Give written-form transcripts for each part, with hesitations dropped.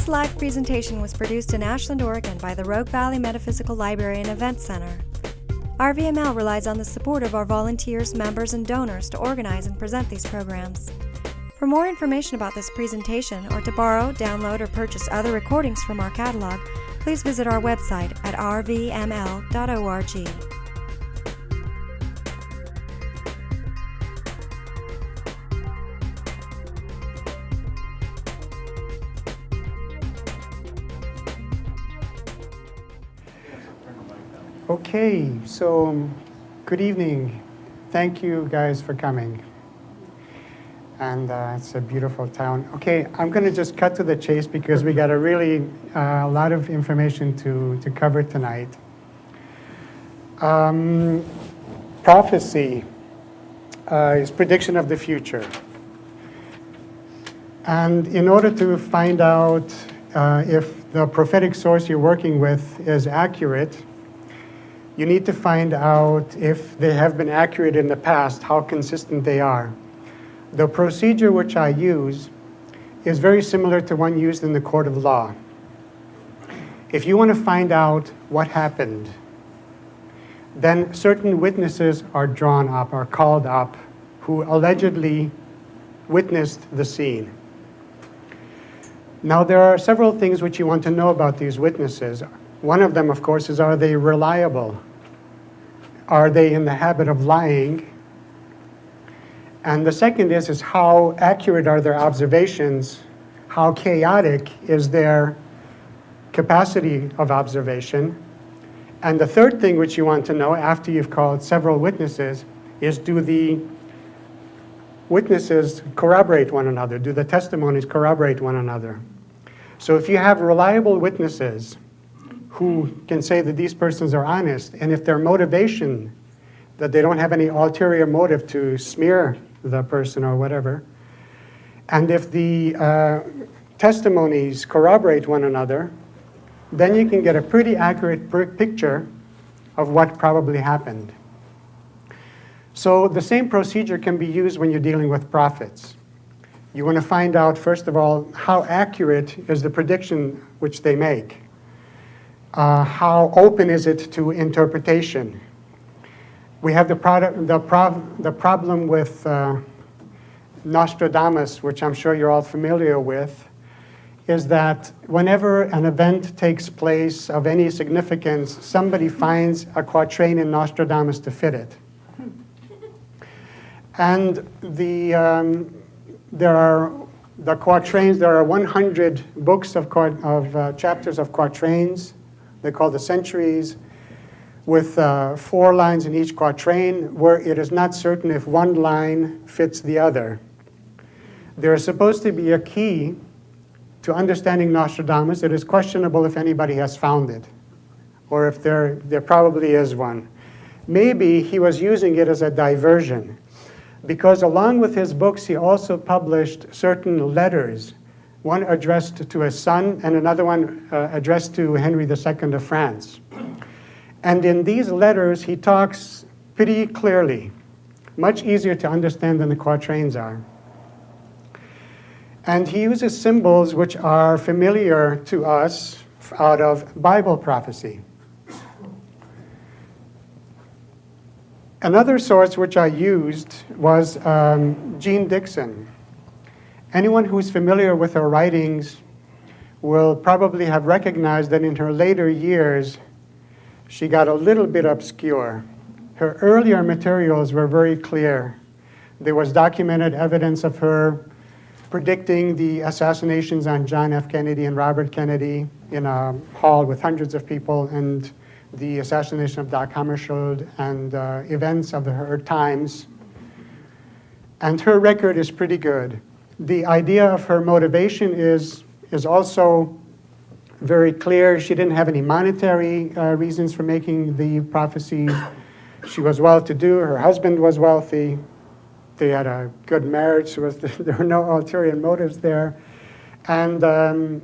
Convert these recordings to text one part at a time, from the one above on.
This live presentation was produced in Ashland, Oregon by the Rogue Valley Metaphysical Library and Event Center. RVML relies on the support of our volunteers, members, and donors to organize and present these programs. For more information about this presentation, or to borrow, download, or purchase other recordings from our catalog, please visit our website at rvml.org. Okay, so good evening. Thank you guys for coming. And it's a beautiful town. Okay, I'm going to just cut to the chase because we got a lot of information to cover tonight. Prophecy is prediction of the future. And in order to find out if the prophetic source you're working with is accurate, you need to find out if they have been accurate in the past, how consistent they are. The procedure which I use is very similar to one used in the court of law. If you want to find out what happened, then certain witnesses are drawn up, are called up, who allegedly witnessed the scene. Now, there are several things which you want to know about these witnesses. One of them, of course, is, are they reliable? Are they in the habit of lying? And the second is how accurate are their observations? How chaotic is their capacity of observation? And the third thing which you want to know after you've called several witnesses is, do the witnesses corroborate one another? Do the testimonies corroborate one another? So if you have reliable witnesses who can say that these persons are honest, and if their motivation, that they don't have any ulterior motive to smear the person or whatever, and if the testimonies corroborate one another, then you can get a pretty accurate picture of what probably happened. So the same procedure can be used when you're dealing with prophets. You want to find out, first of all, how accurate is the prediction which they make. How open is it to interpretation? We have the problem with Nostradamus, which I'm sure you're all familiar with, is that whenever an event takes place of any significance, somebody finds a quatrain in Nostradamus to fit it. And there are 100 books of chapters of quatrains. They call the centuries, with 4 lines in each quatrain, where it is not certain if one line fits the other. There is supposed to be a key to understanding Nostradamus. It is questionable if anybody has found it, or if there probably is one. Maybe he was using it as a diversion, because along with his books, he also published certain letters, one addressed to his son and another one addressed to Henry II of France. And in these letters, he talks pretty clearly, much easier to understand than the quatrains are. And he uses symbols which are familiar to us out of Bible prophecy. Another source which I used was Jeane Dixon. Anyone who's familiar with her writings will probably have recognized that in her later years, she got a little bit obscure. Her earlier materials were very clear. There was documented evidence of her predicting the assassinations on John F. Kennedy and Robert Kennedy in a hall with hundreds of people, and the assassination of Dag Hammarskjöld, and events of her times. And her record is pretty good. The idea of her motivation is also very clear. She didn't have any monetary reasons for making the prophecies. She was well-to-do. Her husband was wealthy. They had a good marriage. There were no ulterior motives there. And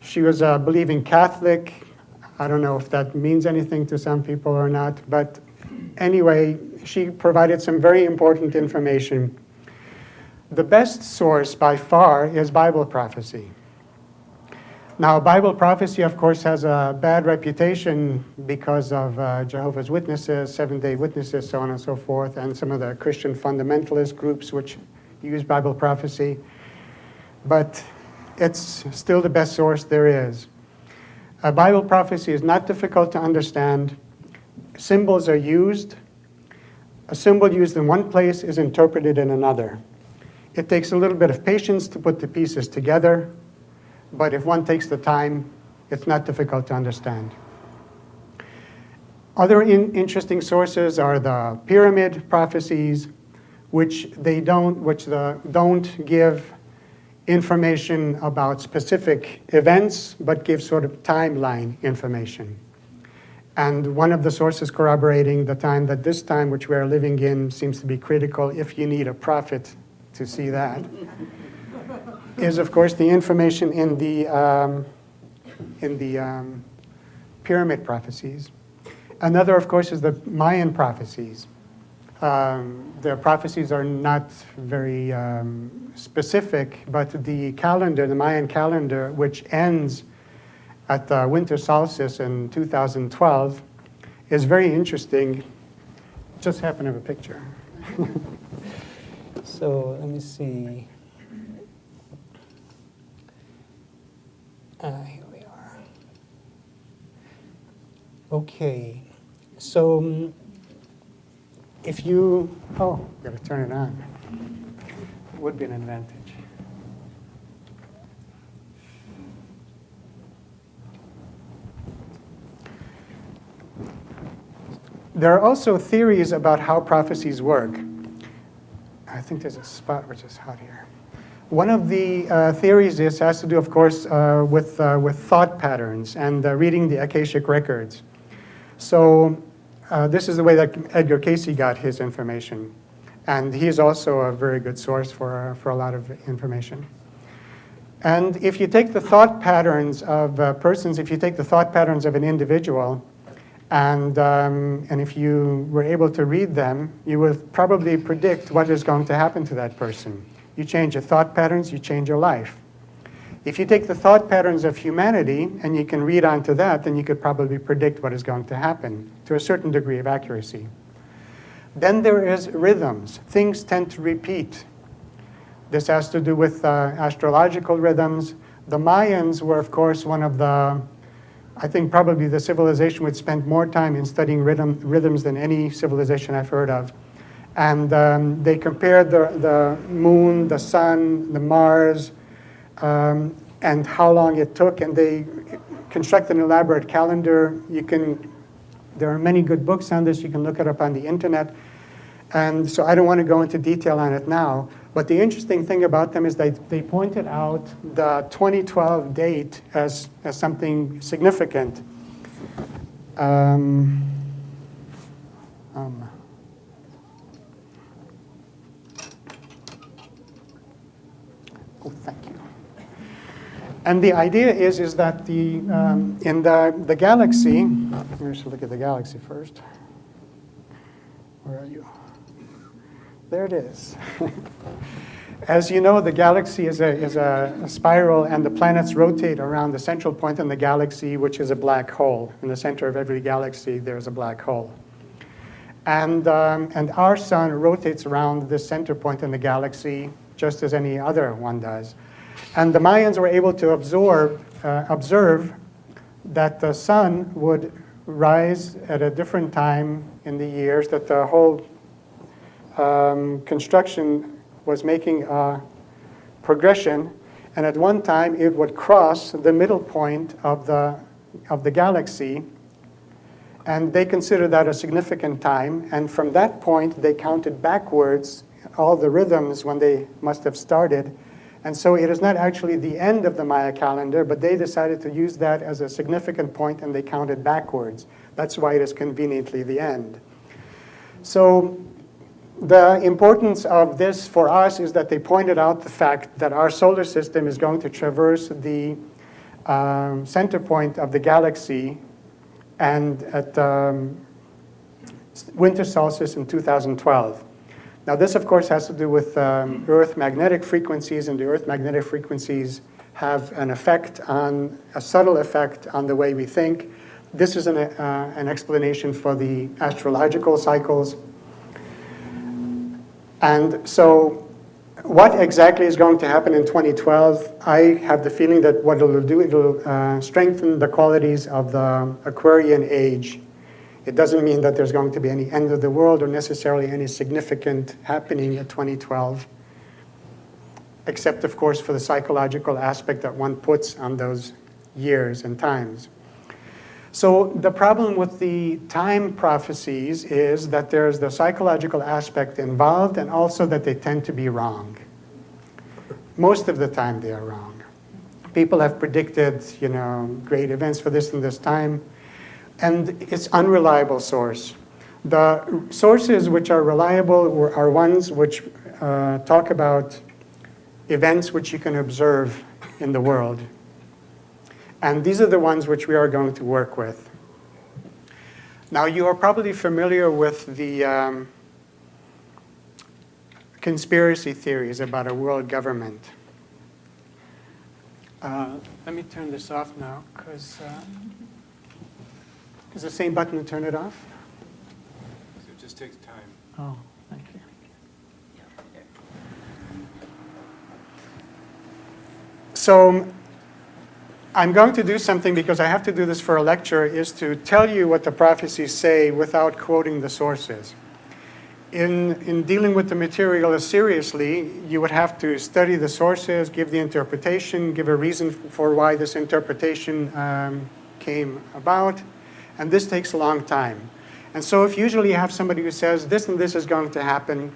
she was a believing Catholic. I don't know if that means anything to some people or not. But anyway, she provided some very important information. The best source by far is Bible prophecy. Now, Bible prophecy, of course, has a bad reputation because of Jehovah's Witnesses, Seventh-day Witnesses, so on and so forth, and some of the Christian fundamentalist groups which use Bible prophecy. But it's still the best source there is. Bible prophecy is not difficult to understand. Symbols are used. A symbol used in one place is interpreted in another. It takes a little bit of patience to put the pieces together, but if one takes the time, it's not difficult to understand. Other interesting sources are the Pyramid Prophecies, which don't give information about specific events, but give sort of timeline information. And one of the sources corroborating the time that this time which we are living in seems to be critical if you need a prophet to see that, is of course the information in the Pyramid Prophecies. Another, of course, is the Mayan Prophecies. The prophecies are not very specific, but the calendar, the Mayan calendar, which ends at the winter solstice in 2012, is very interesting. Just happen to have a picture. So let me see. Here we are. Okay, so if you, Got to turn it on. It would be an advantage. There are also theories about how prophecies work. I think there's a spot which is hot here. One of the theories has to do, of course, with thought patterns and reading the Akashic records. So this is the way that Edgar Cayce got his information. And he is also a very good source for a lot of information. And if you take the thought patterns of persons, if you take the thought patterns of an individual, and if you were able to read them, you will probably predict what is going to happen to that person. You change your thought patterns, you change your life. If you take the thought patterns of humanity and you can read onto that, then you could probably predict what is going to happen to a certain degree of accuracy. Then there is rhythms. Things tend to repeat. This has to do with astrological rhythms. The Mayans were, of course, one of the, I think probably the civilization which spent more time in studying rhythms than any civilization I've heard of. And they compared the moon, the sun, the Mars, and how long it took, and they constructed an elaborate calendar. There are many good books on this. You can look it up on the internet. And so I don't want to go into detail on it now. But the interesting thing about them is they pointed out the 2012 date as something significant. Thank you. And the idea is that in the galaxy, let's look at the galaxy first. Where are you? There it is. As you know, the galaxy is a spiral, and the planets rotate around the central point in the galaxy, which is a black hole. In the center of every galaxy, there's a black hole. And our sun rotates around this center point in the galaxy, just as any other one does. And the Mayans were able to observe that the sun would rise at a different time in the years, that the whole construction was making a progression, and at one time it would cross the middle point of the galaxy, and they considered that a significant time, and from that point they counted backwards all the rhythms when they must have started. And so it is not actually the end of the Maya calendar, but they decided to use that as a significant point, and they counted backwards. That's why it is conveniently the end. So the importance of this for us is that they pointed out the fact that our solar system is going to traverse the center point of the galaxy, and at winter solstice in 2012. Now this, of course, has to do with Earth magnetic frequencies, and the Earth magnetic frequencies have an effect on, a subtle effect on the way we think. This is an explanation for the astrological cycles. And so what exactly is going to happen in 2012? I have the feeling that what it'll do, it'll strengthen the qualities of the Aquarian age. It doesn't mean that there's going to be any end of the world or necessarily any significant happening in 2012, except, of course, for the psychological aspect that one puts on those years and times. So the problem with the time prophecies is that there's the psychological aspect involved and also that they tend to be wrong. Most of the time they are wrong. People have predicted, great events for this and this time, and it's unreliable source. The sources which are reliable are ones which talk about events which you can observe in the world. And these are the ones which we are going to work with. Now, you are probably familiar with the conspiracy theories about a world government. Let me turn this off now, because is the same button to turn it off? It just takes time. Oh, thank you. So I'm going to do something, because I have to do this for a lecture, is to tell you what the prophecies say without quoting the sources. In dealing with the material seriously, you would have to study the sources, give the interpretation, give a reason for why this interpretation came about, and this takes a long time. And so if usually you have somebody who says this and this is going to happen,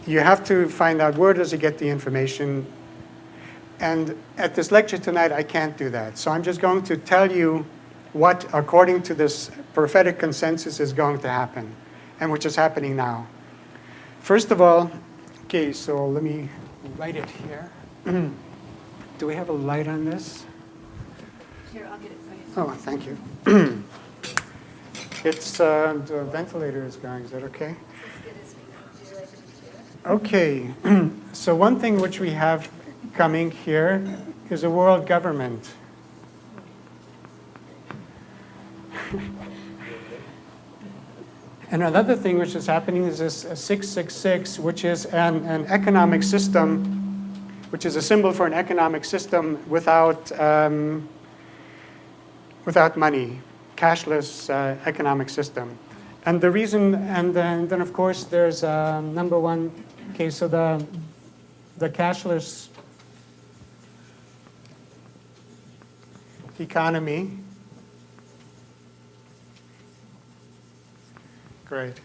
you have to find out where does he get the information. And at this lecture tonight, I can't do that. So I'm just going to tell you what, according to this prophetic consensus, is going to happen, and which is happening now. First of all, okay, so let me write it here. Do we have a light on this? Here, I'll get it for you. Oh, thank you. It's, the ventilator is going. Is that okay? Okay. So one thing which we have coming here is a world government. And another thing which is happening is this 666, which is an economic system, which is a symbol for an economic system without money, cashless economic system. And the reason, and then of course there's number one, okay, so the cashless economy. Great.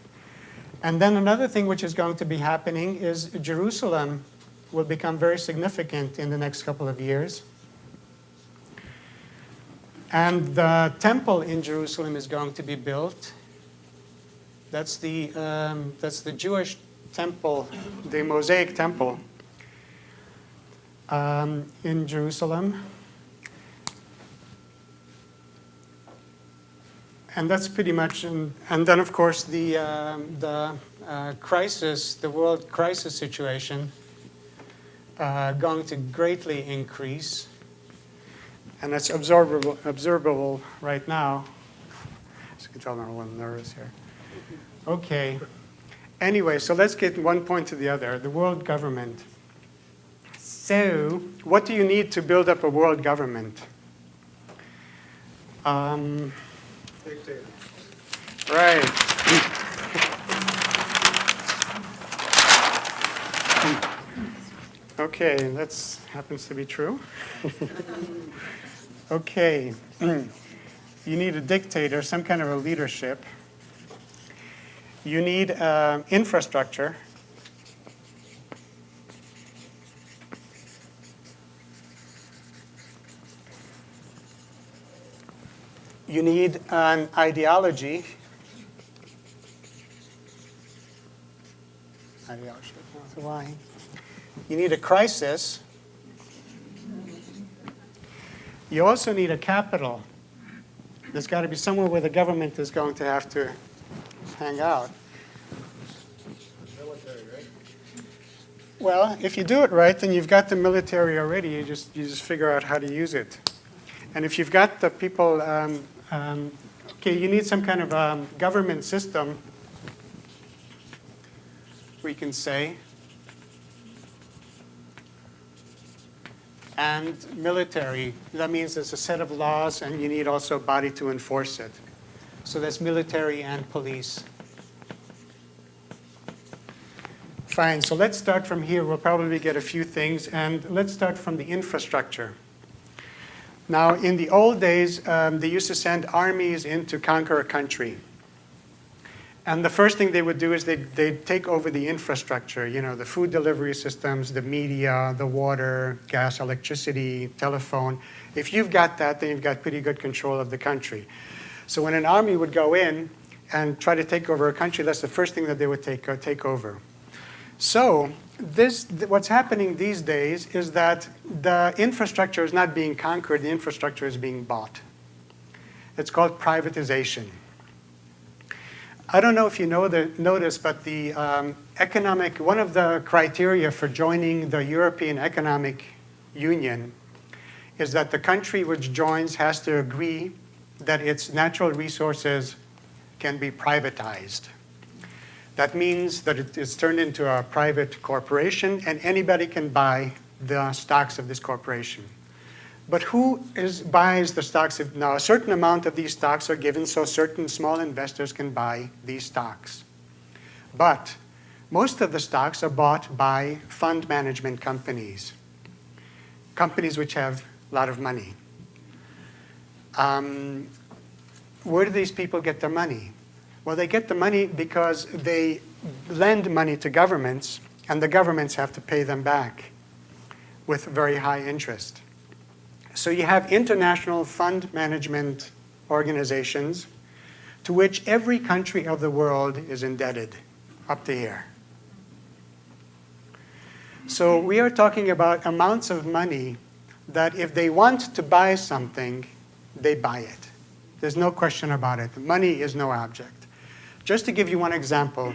And then another thing which is going to be happening is Jerusalem will become very significant in the next couple of years. And the temple in Jerusalem is going to be built. That's the Jewish temple, the Mosaic Temple in Jerusalem. And that's pretty much, and then of course the crisis, the world crisis situation, going to greatly increase, and that's observable right now. As you can tell, I'm a little nervous here. Okay. Anyway, so let's get one point to the other. The world government. So, what do you need to build up a world government? Dictator. Right. Okay, that happens to be true. Okay. You need a dictator, some kind of a leadership. You need infrastructure. You need an ideology. Ideology, that's why. You need a crisis. You also need a capital. There's got to be somewhere where the government is going to have to hang out. Military, right? Well, if you do it right, then you've got the military already. You just figure out how to use it. And if you've got the people, okay, you need some kind of government system, we can say, and military. That means there's a set of laws, and you need also a body to enforce it. So that's military and police. Fine, so let's start from here. We'll probably get a few things, and let's start from the infrastructure. Now, in the old days, they used to send armies in to conquer a country. And the first thing they would do is they'd take over the infrastructure, you know, the food delivery systems, the media, the water, gas, electricity, telephone. If you've got that, then you've got pretty good control of the country. So when an army would go in and try to take over a country, that's the first thing that they would take over. So what's happening these days is that the infrastructure is not being conquered, the infrastructure is being bought. It's called privatization. I don't know if you notice, but the one of the criteria for joining the European Economic Union is that the country which joins has to agree that its natural resources can be privatized. That means that it is turned into a private corporation, and anybody can buy the stocks of this corporation. But who buys the stocks? Now, a certain amount of these stocks are given so certain small investors can buy these stocks. But most of the stocks are bought by fund management companies, companies which have a lot of money. Where do these people get their money? Well, they get the money because they lend money to governments, and the governments have to pay them back with very high interest. So you have international fund management organizations to which every country of the world is indebted up to here. So we are talking about amounts of money that if they want to buy something, they buy it. There's no question about it. Money is no object. Just to give you one example,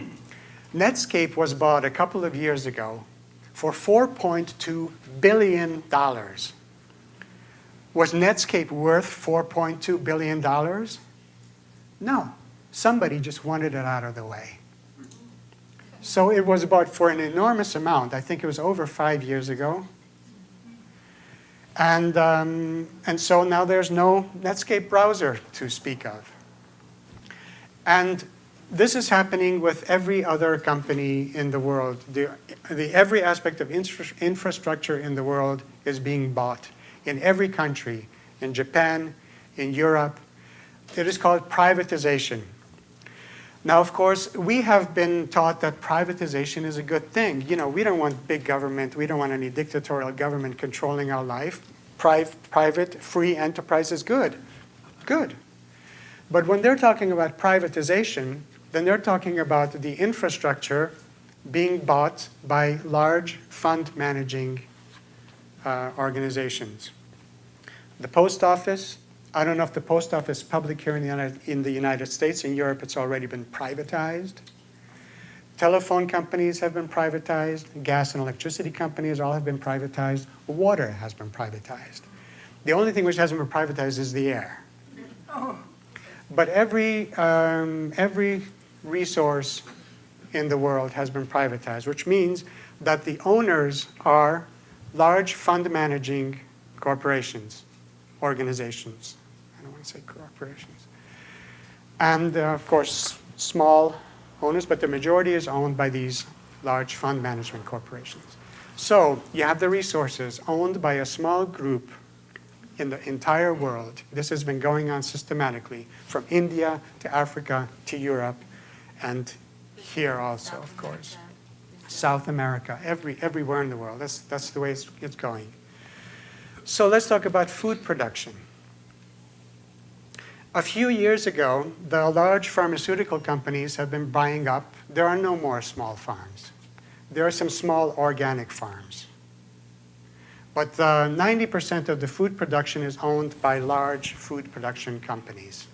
Netscape was bought a couple of years ago for $4.2 billion. Was Netscape worth $4.2 billion? No. Somebody just wanted it out of the way. So it was bought for an enormous amount. I think it was over 5 years ago. And so now there's no Netscape browser to speak of. And this is happening with every other company in the world. Every aspect of infrastructure in the world is being bought. In every country, in Japan, in Europe. It is called privatization. Now, of course, we have been taught that privatization is a good thing. You know, we don't want big government. We don't want any dictatorial government controlling our life. Private, free enterprise is good. Good. But when they're talking about privatization, then they're talking about the infrastructure being bought by large fund managing organizations. The post office, I don't know if the post office is public here in the United States. In Europe, it's already been privatized. Telephone companies have been privatized. Gas and electricity companies all have been privatized. Water has been privatized. The only thing which hasn't been privatized is the air. But every resource in the world has been privatized, which means that the owners are large fund managing corporations, organizations. I don't want to say corporations. And of course, small owners, but the majority is owned by these large fund management corporations. So you have the resources owned by a small group in the entire world. This has been going on systematically from India to Africa to Europe and here also, of course. South America, everywhere in the world. That's the way it's going. So let's talk about food production. A few years ago, the large pharmaceutical companies have been buying up. There are no more small farms. There are some small organic farms. But 90% of the food production is owned by large food production companies.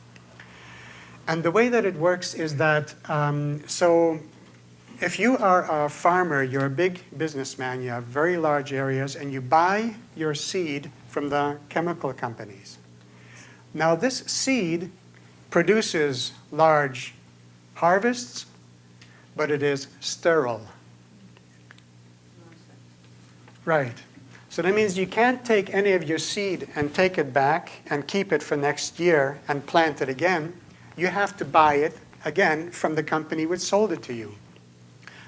And the way that it works is that, so If you are a farmer, you're a big businessman, you have very large areas, and you buy your seed from the chemical companies. Now, this seed produces large harvests, but it is sterile. Right. So that means you can't take any of your seed and take it back and keep it for next year and plant it again. You have to buy it again from the company which sold it to you.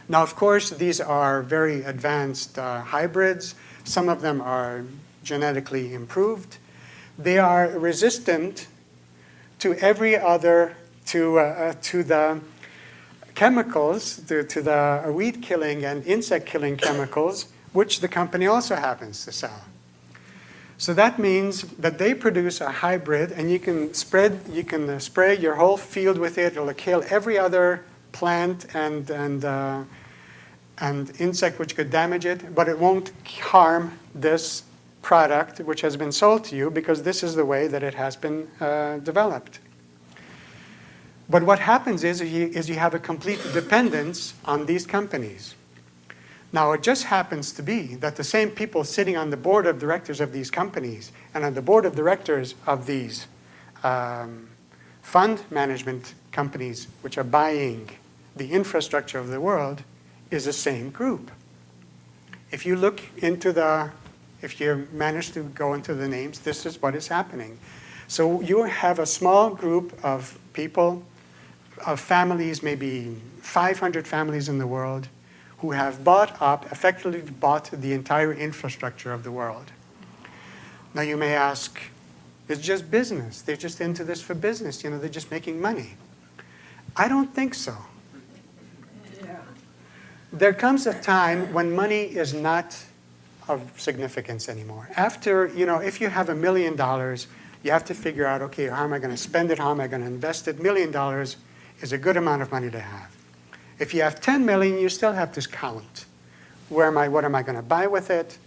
Now, of course, these are very advanced hybrids. Some of them are genetically improved. They are resistant to every other, to the chemicals, to the weed-killing and insect-killing chemicals, which the company also happens to sell. So that means that they produce a hybrid, and you can spray your whole field with it. It'll kill every other plant and insect which could damage it, but it won't harm this product which has been sold to you, because this is the way that it has been developed. But what happens is you have a complete dependence on these companies. Now, it just happens to be that the same people sitting on the board of directors of these companies and on the board of directors of these fund management companies which are buying the infrastructure of the world is the same group. If you look into if you manage to go into the names, this is what is happening. So you have a small group of people, of families, maybe 500 families in the world, who have effectively bought the entire infrastructure of the world. Now you may ask, it's just business. They're just into this for business. They're just making money. I don't think so. Yeah. There comes a time when money is not of significance anymore. After, if you have $1 million, you have to figure out, okay, how am I going to spend it? How am I going to invest it? $1 million is a good amount of money to have. If you have 10 million, you still have to count. What am I going to buy with it?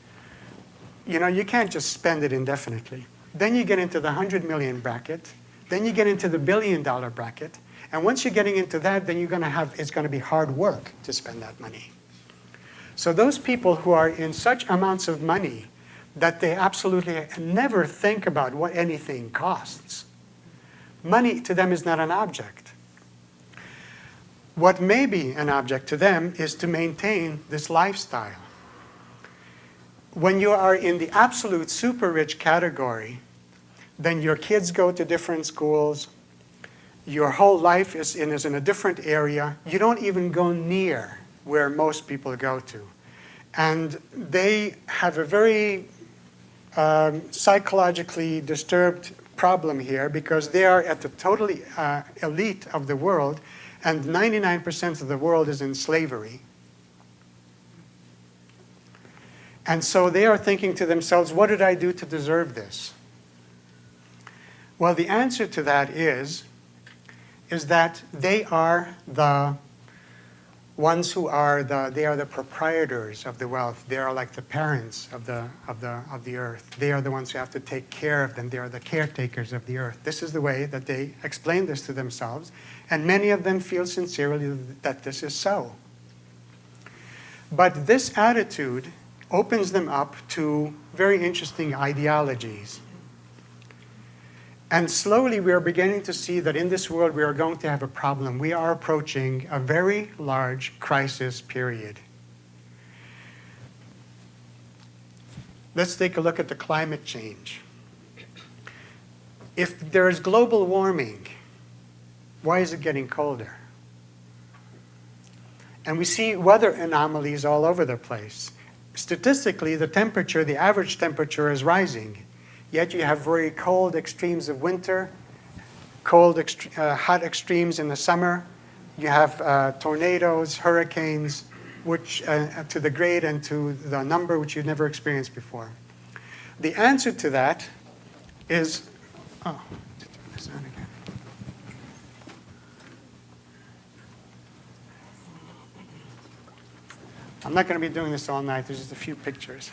You can't just spend it indefinitely. Then you get into the 100 million bracket. Then you get into the $1 billion bracket. And once you're getting into that, then it's going to be hard work to spend that money. So those people who are in such amounts of money that they absolutely never think about what anything costs, money to them is not an object. What may be an object to them is to maintain this lifestyle. When you are in the absolute super rich category, then your kids go to different schools. Your whole life is in a different area. You don't even go near where most people go to. And they have a very psychologically disturbed problem here, because they are at the totally elite of the world, and 99% of the world is in slavery. And so they are thinking to themselves, what did I do to deserve this? Well, the answer to that is that they are the ones who they are the proprietors of the wealth. They are like the parents of the earth. They are the ones who have to take care of them. They are the caretakers of the earth. This is the way that they explain this to themselves. And many of them feel sincerely that this is so. But this attitude opens them up to very interesting ideologies. And slowly we are beginning to see that in this world we are going to have a problem. We are approaching a very large crisis period. Let's take a look at the climate change. If there is global warming, why is it getting colder? And we see weather anomalies all over the place. Statistically, the average temperature is rising. Yet you have very cold extremes of winter, hot extremes in the summer. You have tornadoes, hurricanes, which to the grade and to the number which you've never experienced before. The answer to that is, turn this on again. I'm not going to be doing this all night. There's just a few pictures.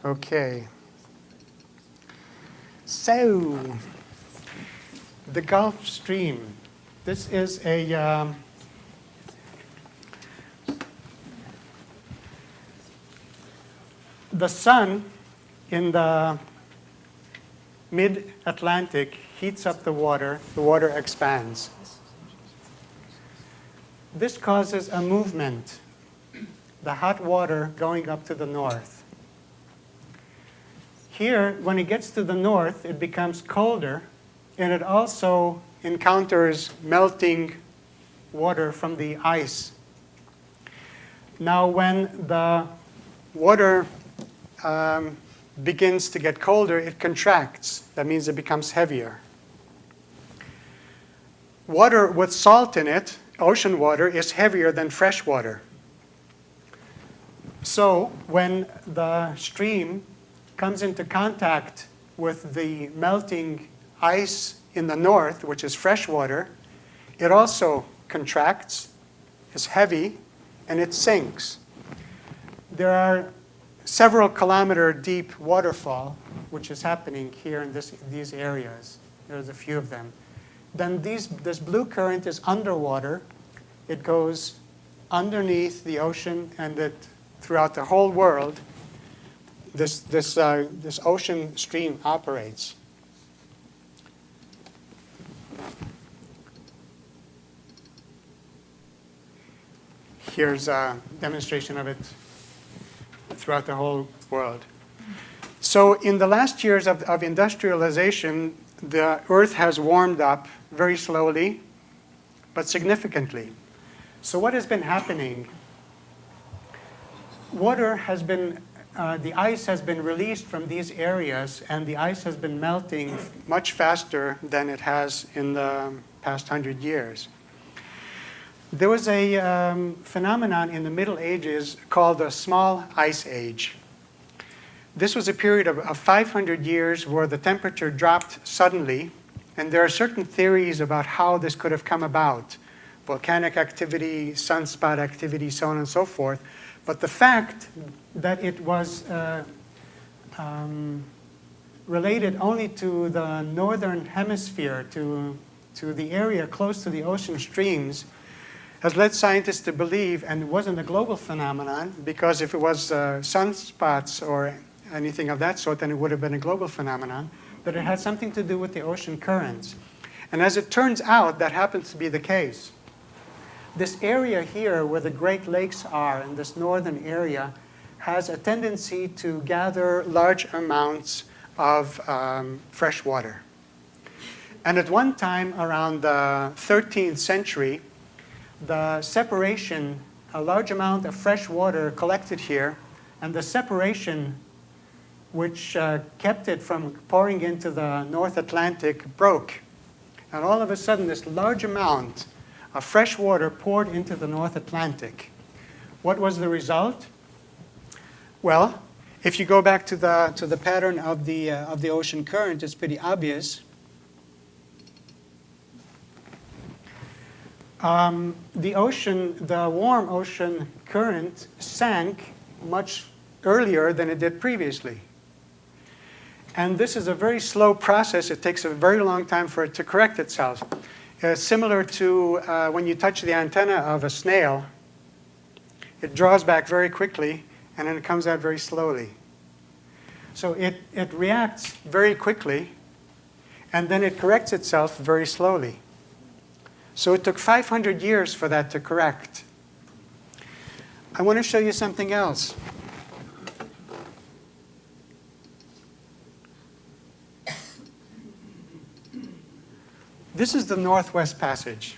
Okay. So, the Gulf Stream. This is a the sun in the mid-Atlantic heats up the water expands. This causes a movement, the hot water going up to the north. Here, when it gets to the north, it becomes colder, and it also encounters melting water from the ice. Now, when the water begins to get colder, it contracts. That means it becomes heavier. Water with salt in it, ocean water, is heavier than fresh water. So when the stream comes into contact with the melting ice in the north, which is fresh water, it also contracts, is heavy, and it sinks. There are several kilometer deep waterfall, which is happening here in these areas. There's a few of them. Then this blue current is underwater. It goes underneath the ocean, and throughout the whole world, this ocean stream operates. Here's a demonstration of it throughout the whole world. So in the last years of industrialization, the Earth has warmed up very slowly, but significantly. So what has been happening? Water has been, the ice has been released from these areas, and the ice has been melting much faster than it has in the past 100 years. There was a phenomenon in the Middle Ages called the Small Ice Age. This was a period of 500 years where the temperature dropped suddenly, and there are certain theories about how this could have come about. Volcanic activity, sunspot activity, so on and so forth. But the fact that it was related only to the northern hemisphere, to the area close to the ocean streams, has led scientists to believe, and it wasn't a global phenomenon, because if it was sunspots or anything of that sort, then it would have been a global phenomenon, that it had something to do with the ocean currents. And as it turns out, that happens to be the case. This area here where the Great Lakes are, in this northern area, has a tendency to gather large amounts of fresh water. And at one time around the 13th century, the separation, a large amount of fresh water collected here, and the separation which kept it from pouring into the North Atlantic broke. And all of a sudden, this large amount of fresh water poured into the North Atlantic. What was the result? Well, if you go back to the pattern of the ocean current, it's pretty obvious. The warm ocean current sank much earlier than it did previously. And this is a very slow process. It takes a very long time for it to correct itself. Similar to when you touch the antenna of a snail, it draws back very quickly, and then it comes out very slowly. So it reacts very quickly, and then it corrects itself very slowly. So it took 500 years for that to correct. I want to show you something else. This is the Northwest Passage.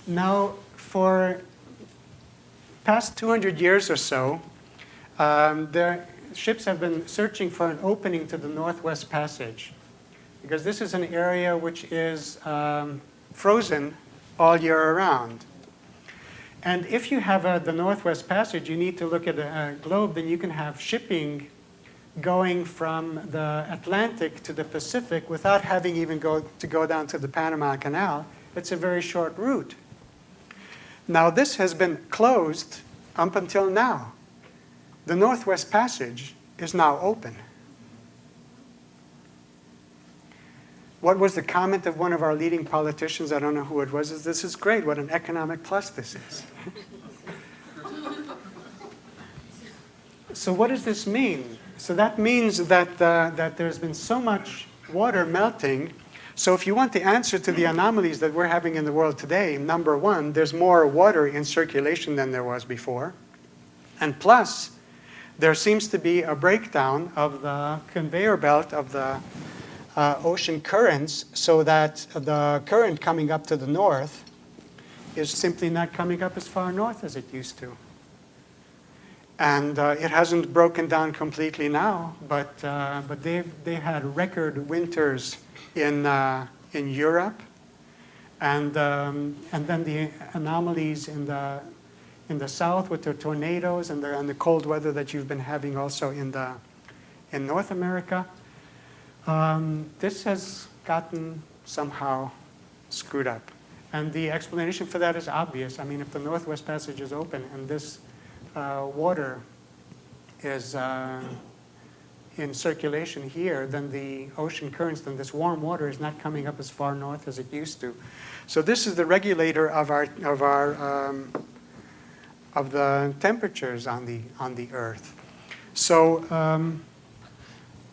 Now, for past 200 years or so, ships have been searching for an opening to the Northwest Passage, because this is an area which is frozen all year around. And if you have the Northwest Passage, you need to look at a globe, then you can have shipping going from the Atlantic to the Pacific without having even to go down to the Panama Canal. It's a very short route. Now, this has been closed up until now. the Northwest Passage is now open. What was the comment of one of our leading politicians? I don't know who it was. Is this is great. What an economic plus this is. So what does this mean? So that means that, that there's been so much water melting. So if you want the answer to the anomalies that we're having in the world today, number one, there's more water in circulation than there was before. And plus, there seems to be a breakdown of the conveyor belt of the ocean currents, so that the current coming up to the north is simply not coming up as far north as it used to. And it hasn't broken down completely now, but they had record winters in Europe, and then the anomalies in the south with the tornadoes and the cold weather that you've been having also in North America. This has gotten somehow screwed up, and the explanation for that is obvious. I mean, if the Northwest Passage is open and this water is in circulation here, then the ocean currents, then this warm water is not coming up as far north as it used to. So this is the regulator of the temperatures on the Earth. So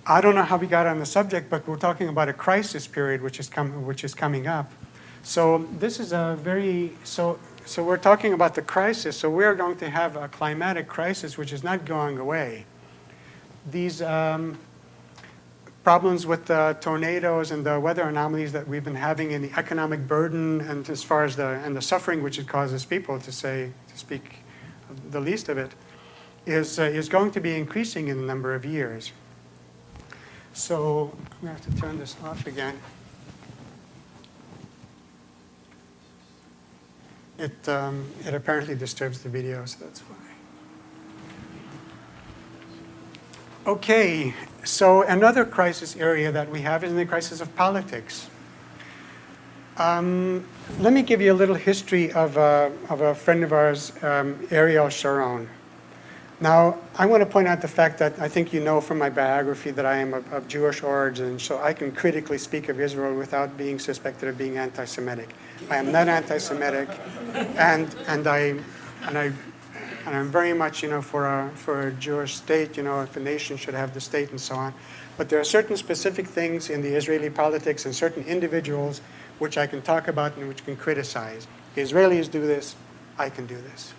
I don't know how we got on the subject, but we're talking about a crisis period which is coming up. So this is a very So we're talking about the crisis. So we're going to have a climatic crisis which is not going away. These problems with the tornadoes and the weather anomalies that we've been having, and the economic burden, and as far as the suffering which it causes people, to speak the least of it, is going to be increasing in a number of years. So I'm going to have to turn this off again. It apparently disturbs the video, so that's why. Okay, so another crisis area that we have is the crisis of politics. Let me give you a little history of a friend of ours, Ariel Sharon. Now, I want to point out the fact that I think you know from my biography that I am of Jewish origin, so I can critically speak of Israel without being suspected of being anti-Semitic. I am not anti-Semitic, and I'm very much, for a Jewish state, if a nation should have the state and so on. But there are certain specific things in the Israeli politics and certain individuals which I can talk about and which can criticize. The Israelis do this, I can do this.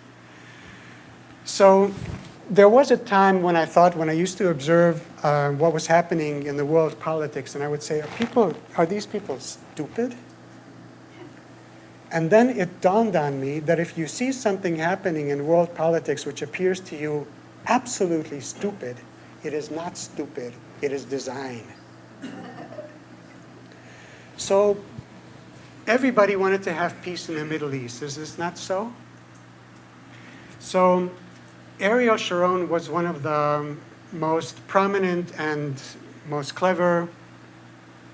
So there was a time when I used to observe what was happening in the world politics, and I would say, are these people stupid? And then it dawned on me that if you see something happening in world politics which appears to you absolutely stupid, it is not stupid, it is design. So everybody wanted to have peace in the Middle East. Is this not so? So Ariel Sharon was one of the most prominent and most clever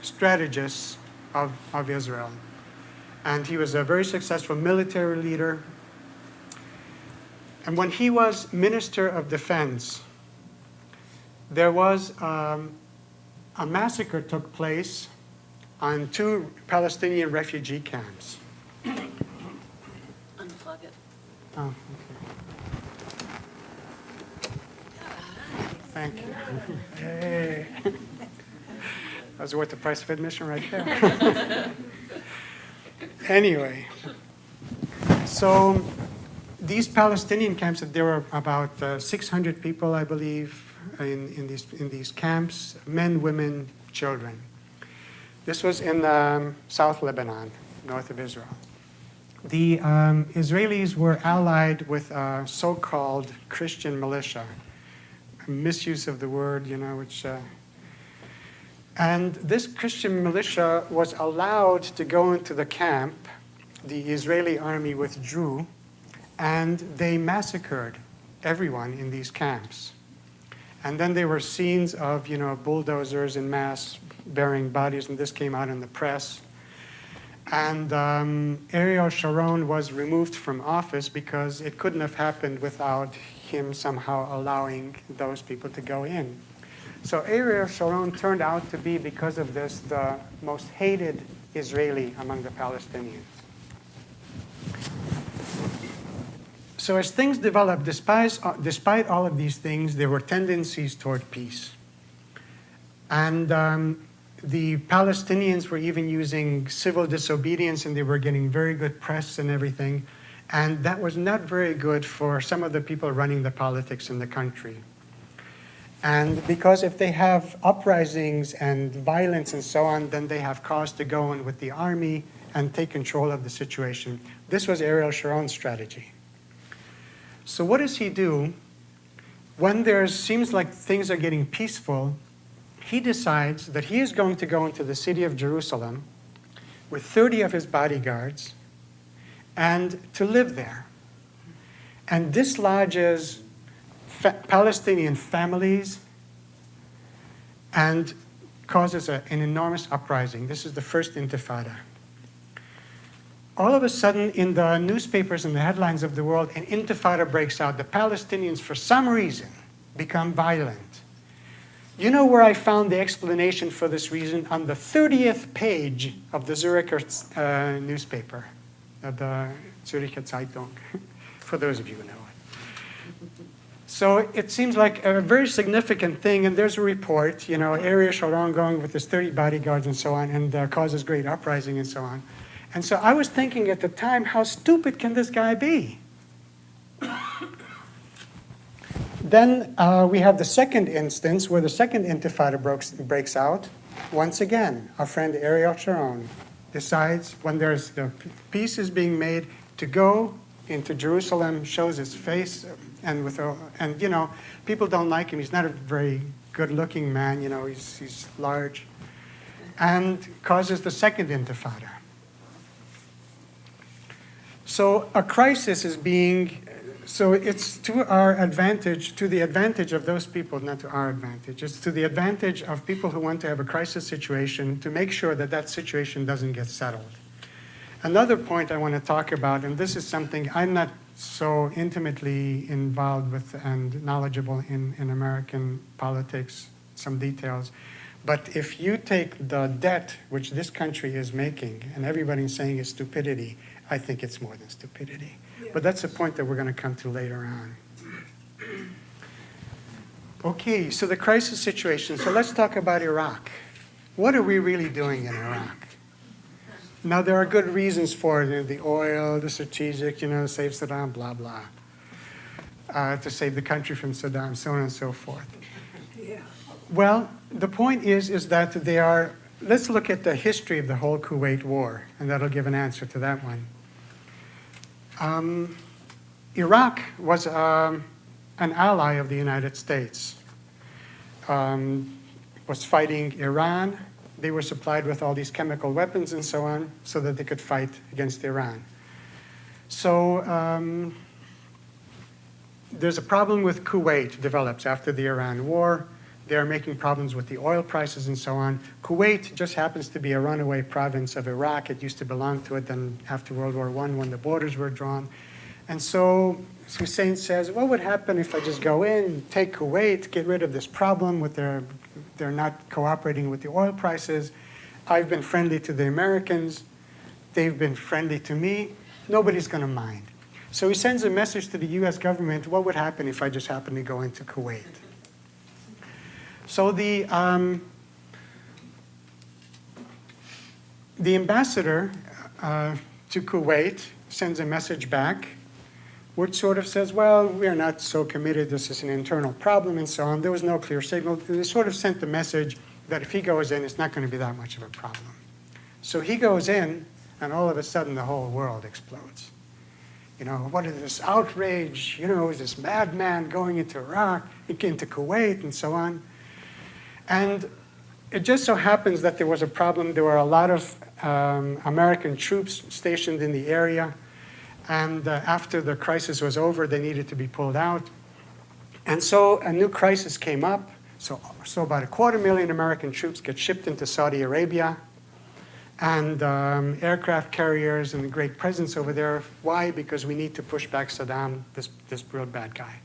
strategists of Israel. And he was a very successful military leader. And when he was Minister of Defense, there was a massacre took place on 2 Palestinian refugee camps. Unplug it. Oh, okay. Thank you. Hey. That was worth the price of admission right there. Anyway, so these Palestinian camps, there were about 600 people, I believe, in these camps, men, women, children. This was in South Lebanon, north of Israel. The Israelis were allied with a so-called Christian militia, a misuse of the word, which... And this Christian militia was allowed to go into the camp. The Israeli army withdrew, and they massacred everyone in these camps. And then there were scenes of, bulldozers in mass burying bodies, and this came out in the press. And Ariel Sharon was removed from office because it couldn't have happened without him somehow allowing those people to go in. So Ariel Sharon turned out to be, because of this, the most hated Israeli among the Palestinians. So as things developed, despite all of these things, there were tendencies toward peace. And the Palestinians were even using civil disobedience, and they were getting very good press and everything. And that was not very good for some of the people running the politics in the country. And because if they have uprisings and violence and so on, then they have cause to go in with the army and take control of the situation. This was Ariel Sharon's strategy. So what does he do? When there seems like things are getting peaceful, he decides that he is going to go into the city of Jerusalem with 30 of his bodyguards and to live there, and dislodges Palestinian families and causes an enormous uprising. This is the first Intifada. All of a sudden, in the newspapers and the headlines of the world, an Intifada breaks out. The Palestinians, for some reason, become violent. You know where I found the explanation for this reason? On the 30th page of the Zuricher newspaper, the Zuricher Zeitung, for those of you who know it. So it seems like a very significant thing, and there's a report, Ariel Sharon going with his 30 bodyguards and so on, and causes great uprising and so on. And so I was thinking at the time, how stupid can this guy be? Then we have the second instance where the second Intifada breaks out. Once again, our friend Ariel Sharon decides, when there's the peace is being made, to go into Jerusalem, shows his face, and people don't like him. He's not a very good-looking man. He's large, and causes the second Intifada. So a crisis is being. So it's to our advantage, to the advantage of those people, not to our advantage. It's to the advantage of people who want to have a crisis situation to make sure that that situation doesn't get settled. Another point I want to talk about, and this is something I'm not so intimately involved with and knowledgeable in American politics, some details, but if you take the debt which this country is making, and everybody's saying is stupidity, I think it's more than stupidity. But that's a point that we're going to come to later on. Okay, so the crisis situation. So let's talk about Iraq. What are we really doing in Iraq? Now, there are good reasons for it. The oil, the strategic, save Saddam, blah, blah. To save the country from Saddam, so on and so forth. Yeah. Well, the point is that they are. Let's look at the history of the whole Kuwait war, and that'll give an answer to that one. Iraq was an ally of the United States. Was fighting Iran. They were supplied with all these chemical weapons and so on, so that they could fight against Iran. So there's a problem with Kuwait develops after the Iran war. They're making problems with the oil prices and so on. Kuwait just happens to be a runaway province of Iraq. It used to belong to it. Then after World War I, when the borders were drawn. And so Hussein says, what would happen if I just go in, take Kuwait, get rid of this problem with they're not cooperating with the oil prices. I've been friendly to the Americans. They've been friendly to me. Nobody's going to mind. So he sends a message to the U.S. government, what would happen if I just happen to go into Kuwait? So the ambassador to Kuwait sends a message back, which sort of says, well, we are not so committed, this is an internal problem, and so on. There was no clear signal. They sort of sent the message that if he goes in, it's not going to be that much of a problem. So he goes in, and all of a sudden, the whole world explodes. What is this outrage? Is this madman going into Iraq, into Kuwait, and so on? And it just so happens that there was a problem. There were a lot of American troops stationed in the area. And after the crisis was over, they needed to be pulled out. And so a new crisis came up. So about 250,000 American troops get shipped into Saudi Arabia. And aircraft carriers and a great presence over there. Why? Because we need to push back Saddam, this real bad guy.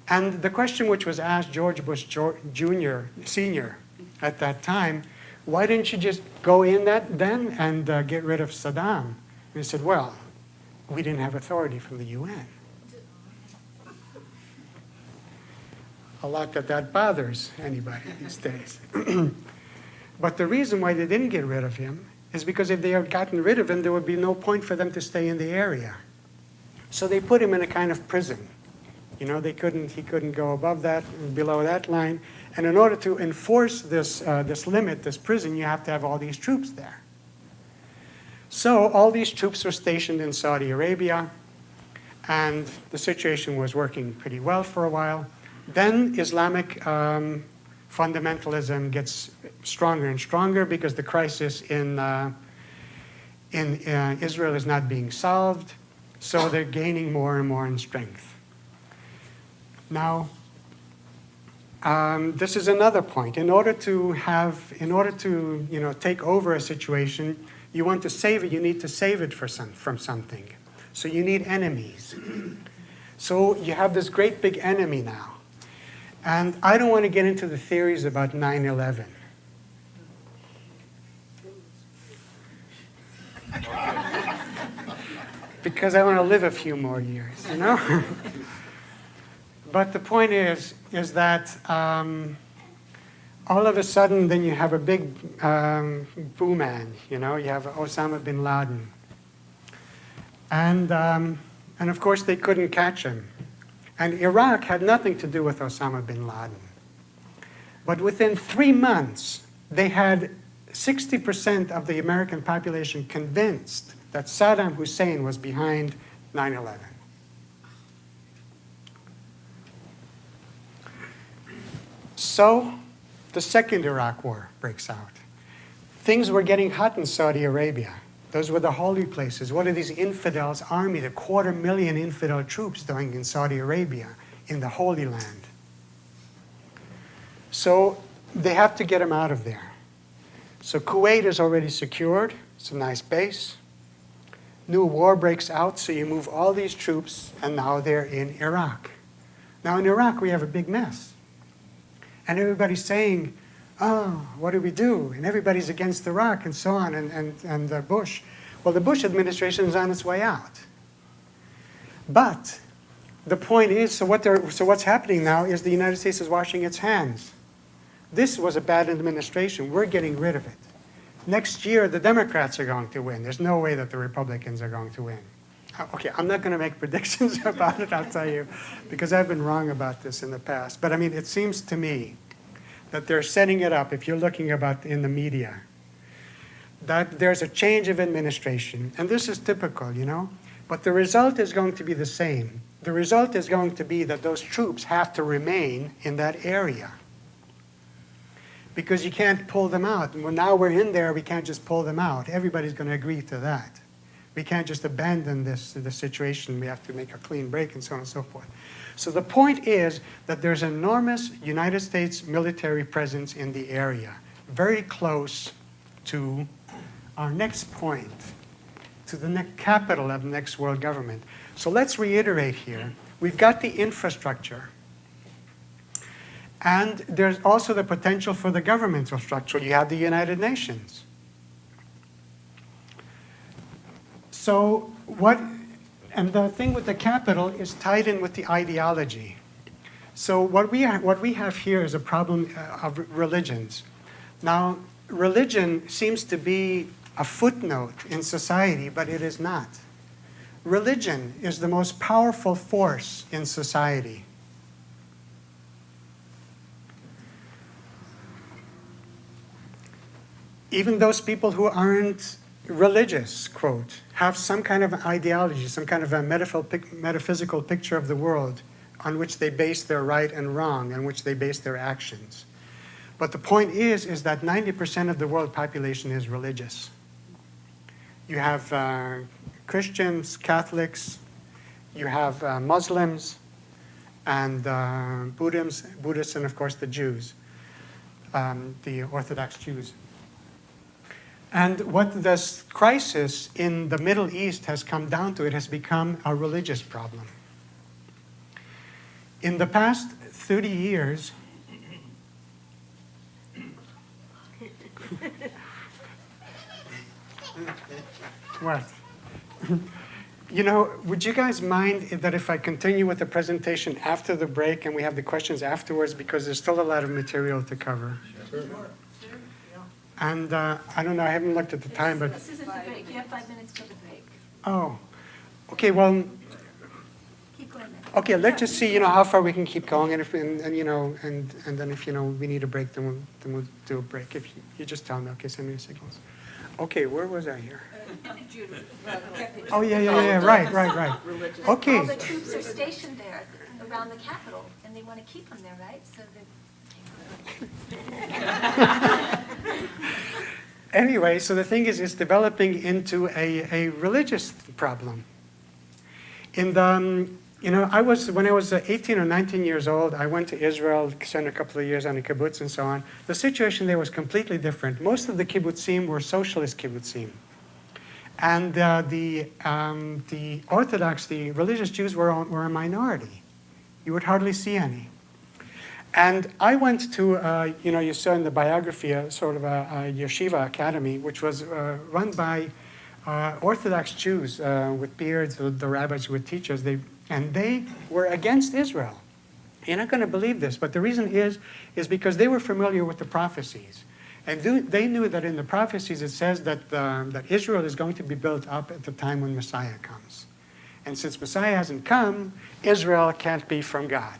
And the question which was asked George Bush Jr., Sr. at that time, why didn't you just go in that then and get rid of Saddam? And he said, well, we didn't have authority from the UN. A lot that bothers anybody these days. But the reason why they didn't get rid of him is because if they had gotten rid of him, there would be no point for them to stay in the area. So they put him in a kind of prison. You know, he couldn't go above that, below that line. And in order to enforce this limit, this prison, you have to have all these troops there. So all these troops were stationed in Saudi Arabia, and the situation was working pretty well for a while. Then Islamic fundamentalism gets stronger and stronger because the crisis in Israel is not being solved, so they're gaining more and more in strength. Now, this is another point. In order to take over a situation, you want to save it. You need to save it from something. So you need enemies. So you have this great big enemy now. And I don't want to get into the theories about 9/11. Because I want to live a few more years, you know? But the point is that all of a sudden then you have a big booman, you know? You have Osama bin Laden. And of course they couldn't catch him. And Iraq had nothing to do with Osama bin Laden. But within 3 months, they had 60% of the American population convinced that Saddam Hussein was behind 9/11. So the second Iraq War breaks out. Things were getting hot in Saudi Arabia. Those were the holy places. What are these infidels' army, the 250,000 infidel troops doing in Saudi Arabia, in the Holy Land? So they have to get them out of there. So Kuwait is already secured. It's a nice base. New war breaks out, so you move all these troops, and now they're in Iraq. Now in Iraq, we have a big mess. And everybody's saying, oh, what do we do? And everybody's against Iraq and so on, and Bush. Well, the Bush administration is on its way out. But the point is, so what's happening now is the United States is washing its hands. This was a bad administration. We're getting rid of it. Next year, the Democrats are going to win. There's no way that the Republicans are going to win. Okay, I'm not going to make predictions about it, I'll tell you, because I've been wrong about this in the past. But I mean, it seems to me that they're setting it up, if you're looking about in the media, that there's a change of administration. And this is typical, you know? But the result is going to be the same. The result is going to be that those troops have to remain in that area. Because you can't pull them out. And now we're in there, we can't just pull them out. Everybody's going to agree to that. We can't just abandon the situation. We have to make a clean break and so on and so forth. So the point is that there's enormous United States military presence in the area, very close to our next point, to the capital of the next world government. So let's reiterate here. We've got the infrastructure. And there's also the potential for the governmental structure. You have the United Nations. So and the thing with the capital is tied in with the ideology. So what we have here is a problem of religions. Now, religion seems to be a footnote in society, but it is not. Religion is the most powerful force in society. Even those people who aren't religious, quote, have some kind of ideology, some kind of a metaphysical picture of the world on which they base their right and wrong, on which they base their actions. But the point is that 90% of the world population is religious. You have Christians, Catholics, you have Muslims, and Buddhists, and of course the Jews, the Orthodox Jews. And what this crisis in the Middle East has come down to, it has become a religious problem. In the past 30 years, what? You know, would you guys mind that if I continue with the presentation after the break and we have the questions afterwards, because there's still a lot of material to cover? Sure. And I don't know, I haven't looked at the time, but... This isn't the break. You have 5 minutes till the break. Oh, okay, well, Keep going then. okay, let's just see, how far we can keep going, and if, and then if, we need a break, then we'll do a break. If you just tell me, okay, send me the signals. Okay, where was I here? Oh, yeah, right. Okay. All the troops are stationed there around the Capitol, and they want to keep them there, right? So that. Anyway, so the thing is, it's developing into a religious problem. In the, when I was 18 or 19 years old, I went to Israel, spent a couple of years on a kibbutz and so on. The situation there was completely different. Most of the kibbutzim were socialist kibbutzim. And the Orthodox, the religious Jews were a minority. You would hardly see any. And I went to, you saw in the biography, sort of a Yeshiva Academy, which was run by Orthodox Jews with beards, the rabbis who would teach us. And they were against Israel. You're not going to believe this, but the reason is because they were familiar with the prophecies. And they knew that in the prophecies it says that Israel is going to be built up at the time when Messiah comes. And since Messiah hasn't come, Israel can't be from God.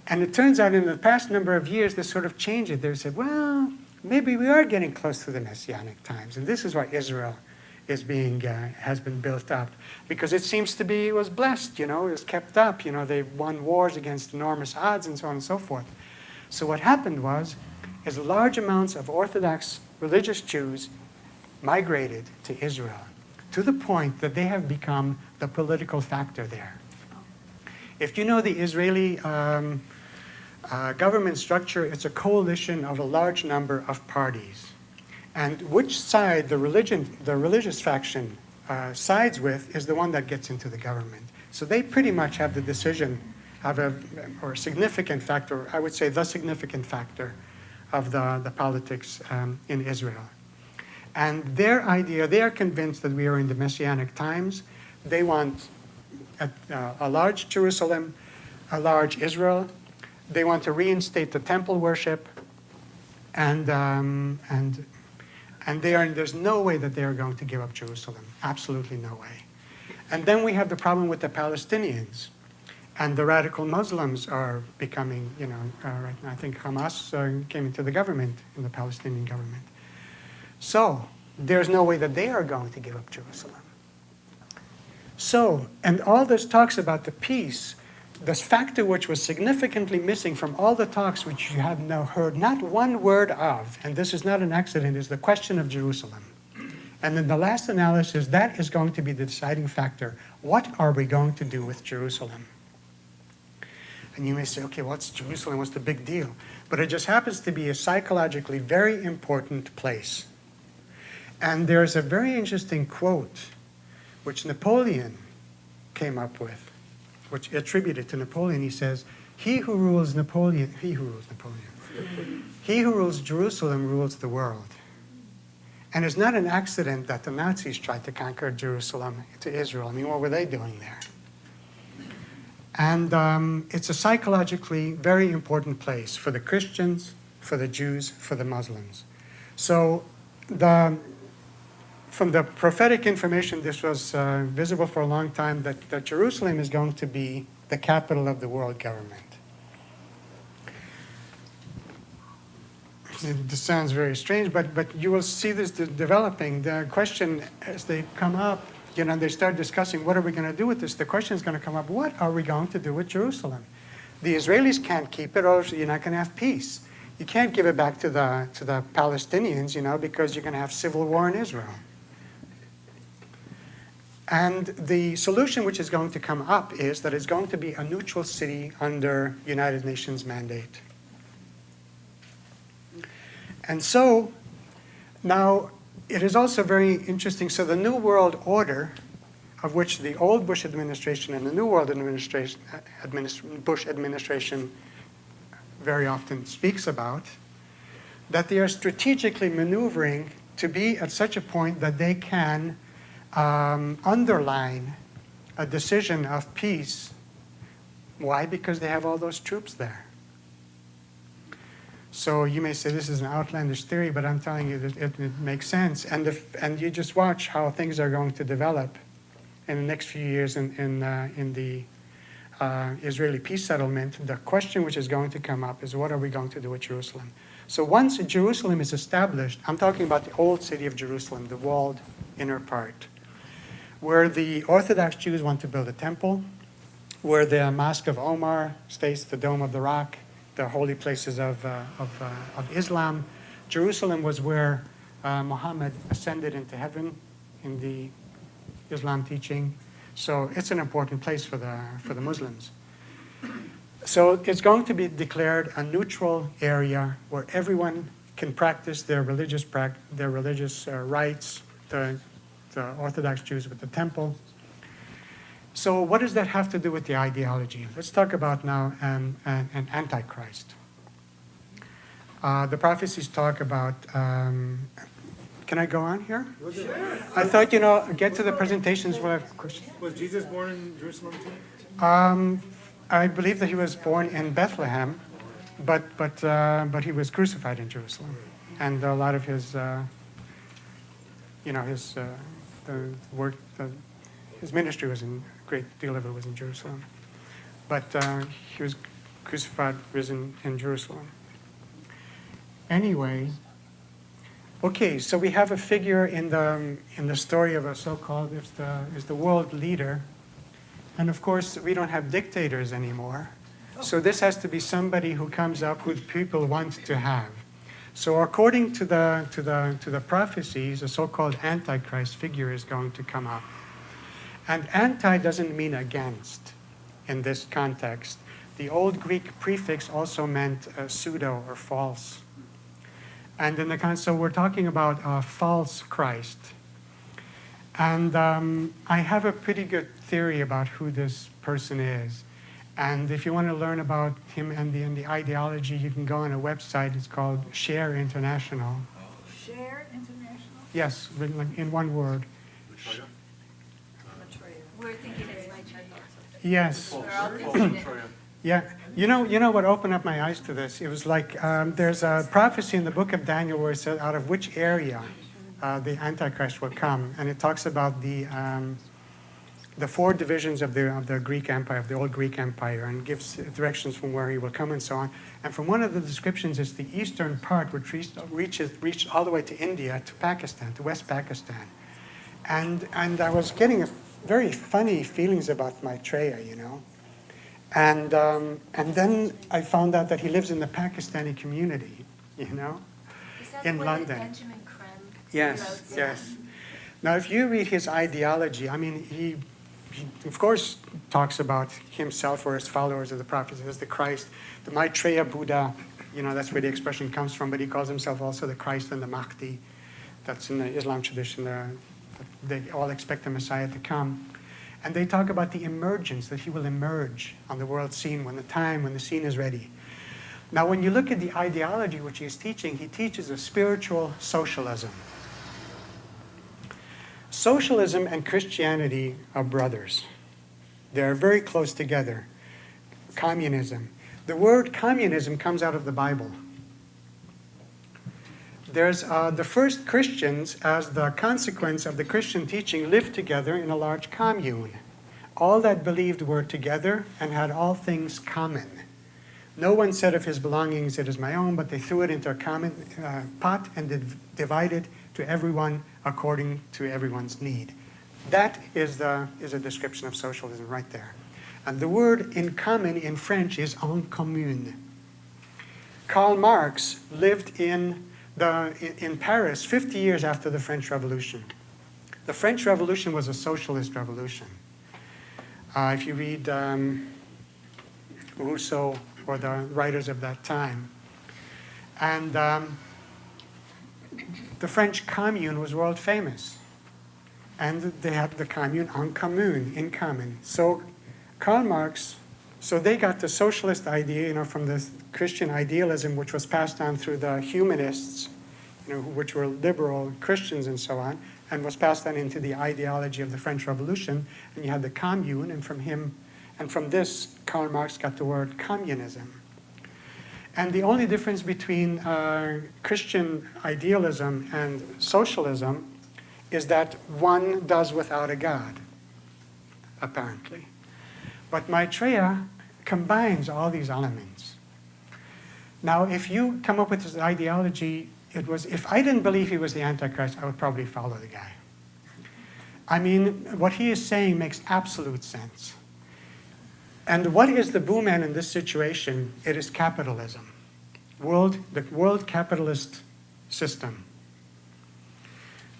And it turns out in the past number of years, they sort of changed it. They said, well, maybe we are getting close to the Messianic times. And this is why Israel has been built up. Because it seems to be, it was blessed, it was kept up. They won wars against enormous odds and so on and so forth. So what happened is large amounts of Orthodox religious Jews migrated to Israel to the point that they have become the political factor there. If you know the Israeli government structure, it's a coalition of a large number of parties. And which side the religious faction sides with is the one that gets into the government. So they pretty much have the decision of a significant factor, I would say the significant factor of the politics in Israel. And their idea, they are convinced that we are in the Messianic times. They want a large Jerusalem, a large Israel. They want to reinstate the temple worship, and there's no way that they are going to give up Jerusalem. Absolutely no way. And then we have the problem with the Palestinians, and the radical Muslims are becoming, right now I think Hamas came into the government, in the Palestinian government. So there's no way that they are going to give up Jerusalem. So, and all this talks about the peace, this factor which was significantly missing from all the talks which you have now heard not one word of, and this is not an accident, is the question of Jerusalem. And in the last analysis, that is going to be the deciding factor. What are we going to do with Jerusalem? And you may say, okay, what's Jerusalem? What's the big deal? But it just happens to be a psychologically very important place. And there's a very interesting quote which Napoleon came up with, which attributed to Napoleon. He says, he who rules Jerusalem rules the world. And it's not an accident that the Nazis tried to conquer Jerusalem to Israel. I mean, what were they doing there? And it's a psychologically very important place for the Christians, for the Jews, for the Muslims. So from the prophetic information, this was visible for a long time, that Jerusalem is going to be the capital of the world government. This sounds very strange, but you will see this developing. The question, as they come up, they start discussing, what are we going to do with this? The question is going to come up, what are we going to do with Jerusalem? The Israelis can't keep it, or you're not going to have peace. You can't give it back to the Palestinians, because you're going to have civil war in Israel. And the solution which is going to come up is that it's going to be a neutral city under United Nations mandate. And so, now, it is also very interesting. So the New World Order of which the old Bush administration and the New World Bush administration very often speaks about, that they are strategically maneuvering to be at such a point that they can underline a decision of peace. Why? Because they have all those troops there. So you may say this is an outlandish theory, but I'm telling you that it makes sense. And you just watch how things are going to develop in the next few years in the Israeli peace settlement. The question which is going to come up is, what are we going to do with Jerusalem? So once Jerusalem is established, I'm talking about the old city of Jerusalem, the walled inner part, where the Orthodox Jews want to build a temple, where the Mosque of Omar stays the Dome of the Rock, the holy places of Islam. Jerusalem was where Muhammad ascended into heaven in the Islam teaching. So it's an important place for the Muslims. So it's going to be declared a neutral area where everyone can practice their religious rites, the Orthodox Jews with the temple. So what does that have to do with the ideology? Let's talk about now an Antichrist. The prophecies talk about, can I go on here? Sure. I thought, get to the presentations. We'll have questions. Was Jesus born in Jerusalem too? I believe that he was born in Bethlehem, but he was crucified in Jerusalem. And a lot of his, his ministry was in, a great deal of it was in Jerusalem. But he was crucified, risen in Jerusalem. Anyway, okay, so we have a figure in the story of a so-called is the world leader, and of course we don't have dictators anymore. So this has to be somebody who comes up who people want to have. So according to the prophecies, a so-called Antichrist figure is going to come up. And anti doesn't mean against in this context. The old Greek prefix also meant pseudo or false. And so we're talking about a false Christ. And I have a pretty good theory about who this person is. And if you want to learn about him and the ideology, you can go on a website. It's called Share International. Share International? Yes, written in one word. We're thinking it's my child. Yes. We're all thinking it. Yeah. You know what opened up my eyes to this? It was like there's a prophecy in the book of Daniel where it says out of which area the Antichrist will come. And it talks about the four divisions of the Greek Empire, of the old Greek Empire, and gives directions from where he will come and so on. And from one of the descriptions, it's the eastern part which reached all the way to India, to Pakistan, to West Pakistan. And I was getting very funny feelings about Maitreya, And then I found out that he lives in the Pakistani community, Is that in the way London. that Benjamin Creme Yes, wrote? yes. Now, if you read his ideology, I mean, he of course talks about himself or his followers of the prophets as the Christ, the Maitreya Buddha, that's where the expression comes from, but he calls himself also the Christ and the Mahdi. That's in the Islam tradition. They all expect the Messiah to come. And they talk about the emergence, that he will emerge on the world scene when the scene is ready. Now, when you look at the ideology which he is teaching, he teaches a spiritual socialism. Socialism and Christianity are brothers. They're very close together. Communism. The word communism comes out of the Bible. There's the first Christians, as the consequence of the Christian teaching, lived together in a large commune. All that believed were together and had all things common. No one said of his belongings, "It is my own," but they threw it into a common pot and divided to everyone according to everyone's need. That is a description of socialism right there. And the word in common in French is en commune. Karl Marx lived in Paris 50 years after the French Revolution. The French Revolution was a socialist revolution. If you read Rousseau or the writers of that time. And the French Commune was world famous. and they had the commune en commune, in common. So Karl Marx, so they got the socialist idea, from the Christian idealism, which was passed on through the humanists, which were liberal Christians and so on, and was passed on into the ideology of the French Revolution. And you had the commune, and from this, Karl Marx got the word communism. And the only difference between Christian idealism and socialism is that one does without a God, apparently. But Maitreya combines all these elements. Now, if you come up with this ideology, it was, if I didn't believe he was the Antichrist, I would probably follow the guy. I mean, what he is saying makes absolute sense. And what is the boogeyman in this situation? It is capitalism, the world capitalist system.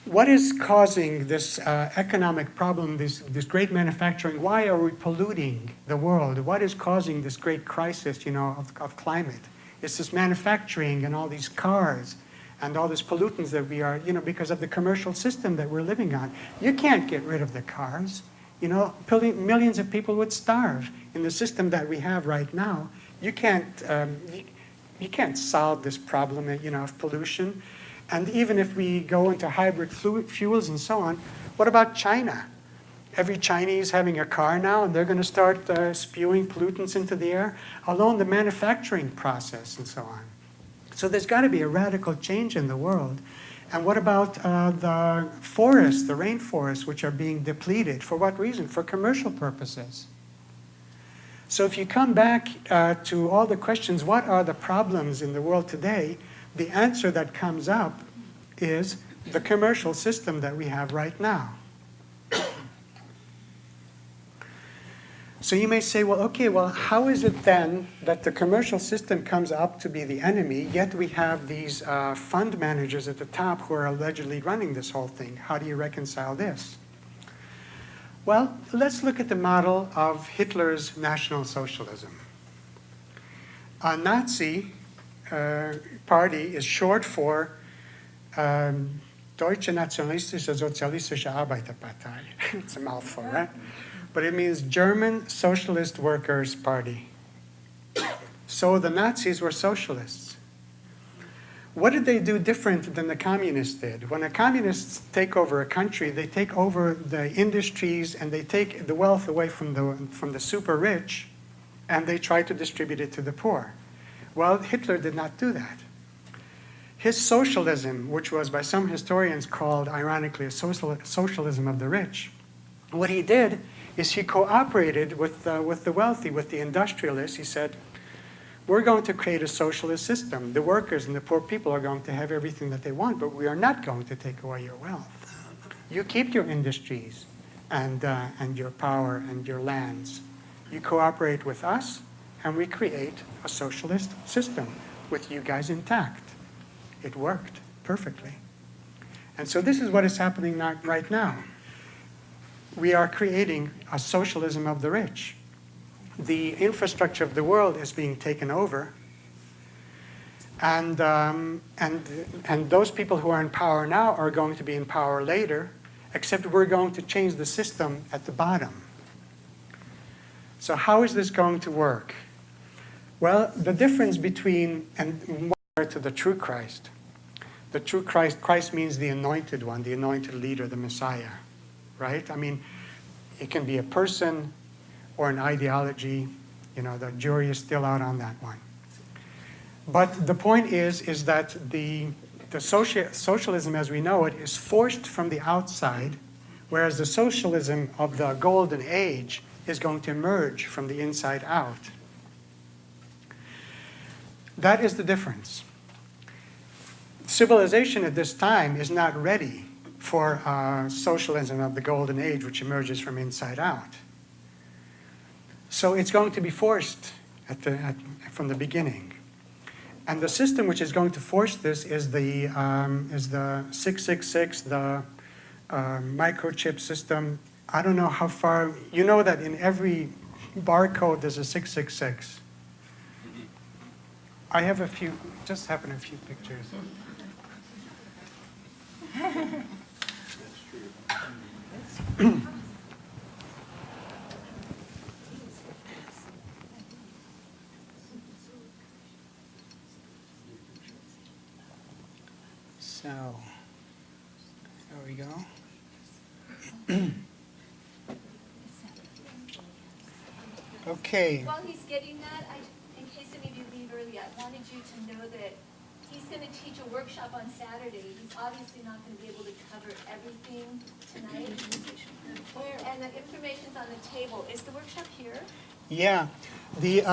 What is causing this economic problem, this great manufacturing? Why are we polluting the world? What is causing this great crisis, of climate? It's this manufacturing and all these cars and all these pollutants that we are, because of the commercial system that we're living on. You can't get rid of the cars. Millions of people would starve in the system that we have right now. You can't solve this problem, of pollution. And even if we go into hybrid fuels and so on, what about China? Every Chinese having a car now, and they're going to start spewing pollutants into the air, alone the manufacturing process and so on. So there's got to be a radical change in the world. And what about the forests, the rainforests, which are being depleted? For what reason? For commercial purposes. So if you come back to all the questions, what are the problems in the world today? The answer that comes up is the commercial system that we have right now. So you may say, how is it then that the commercial system comes up to be the enemy, yet we have these fund managers at the top who are allegedly running this whole thing? How do you reconcile this? Well, let's look at the model of Hitler's National Socialism. A Nazi party is short for Deutsche Nationalistische Sozialistische Arbeiterpartei. It's a mouthful, right? But it means German Socialist Workers' Party. So the Nazis were socialists. What did they do different than the communists did? When the communists take over a country, they take over the industries and they take the wealth away from the super rich, and they try to distribute it to the poor. Well, Hitler did not do that. His socialism, which was by some historians called, ironically, a socialism of the rich, what he did is he cooperated with the wealthy, with the industrialists. He said, we're going to create a socialist system. The workers and the poor people are going to have everything that they want, but we are not going to take away your wealth. You keep your industries and your power and your lands. You cooperate with us, and we create a socialist system with you guys intact. It worked perfectly. And so this is what is happening right now. We are creating a socialism of the rich. The infrastructure of the world is being taken over. And those people who are in power now are going to be in power later, except we're going to change the system at the bottom. So how is this going to work? Well, the difference between, and to the true Christ. The true Christ means the anointed one, the anointed leader, the Messiah, right? I mean, it can be a person or an ideology. The jury is still out on that one. But the point is that the socialism as we know it is forced from the outside, whereas the socialism of the golden age is going to emerge from the inside out. That is the difference. Civilization at this time is not ready for socialism of the golden age, which emerges from inside out. So it's going to be forced from the beginning. And the system which is going to force this is the 666, the microchip system. I don't know how far, you know that in every barcode there's a 666. I have a few pictures. So, there we go. Okay. While he's getting that, in case any of you leave early, I wanted you to know that he's going to teach a workshop on Saturday. He's obviously not going to be able to cover everything tonight. And the information's on the table. Is the workshop here? Yeah, the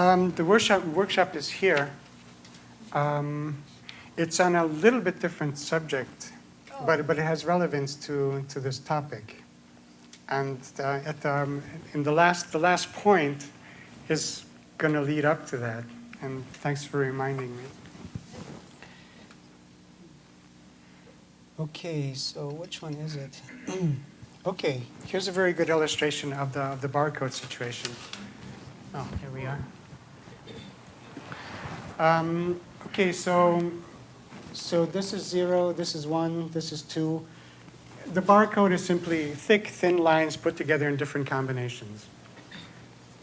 workshop is here. It's on a little bit different subject, but it has relevance to this topic. And in the last point is going to lead up to that. And thanks for reminding me. Okay, so which one is it? Okay, here's a very good illustration of the barcode situation. Oh, here we are. Okay, so this is 0, this is 1, this is 2. The barcode is simply thick, thin lines put together in different combinations.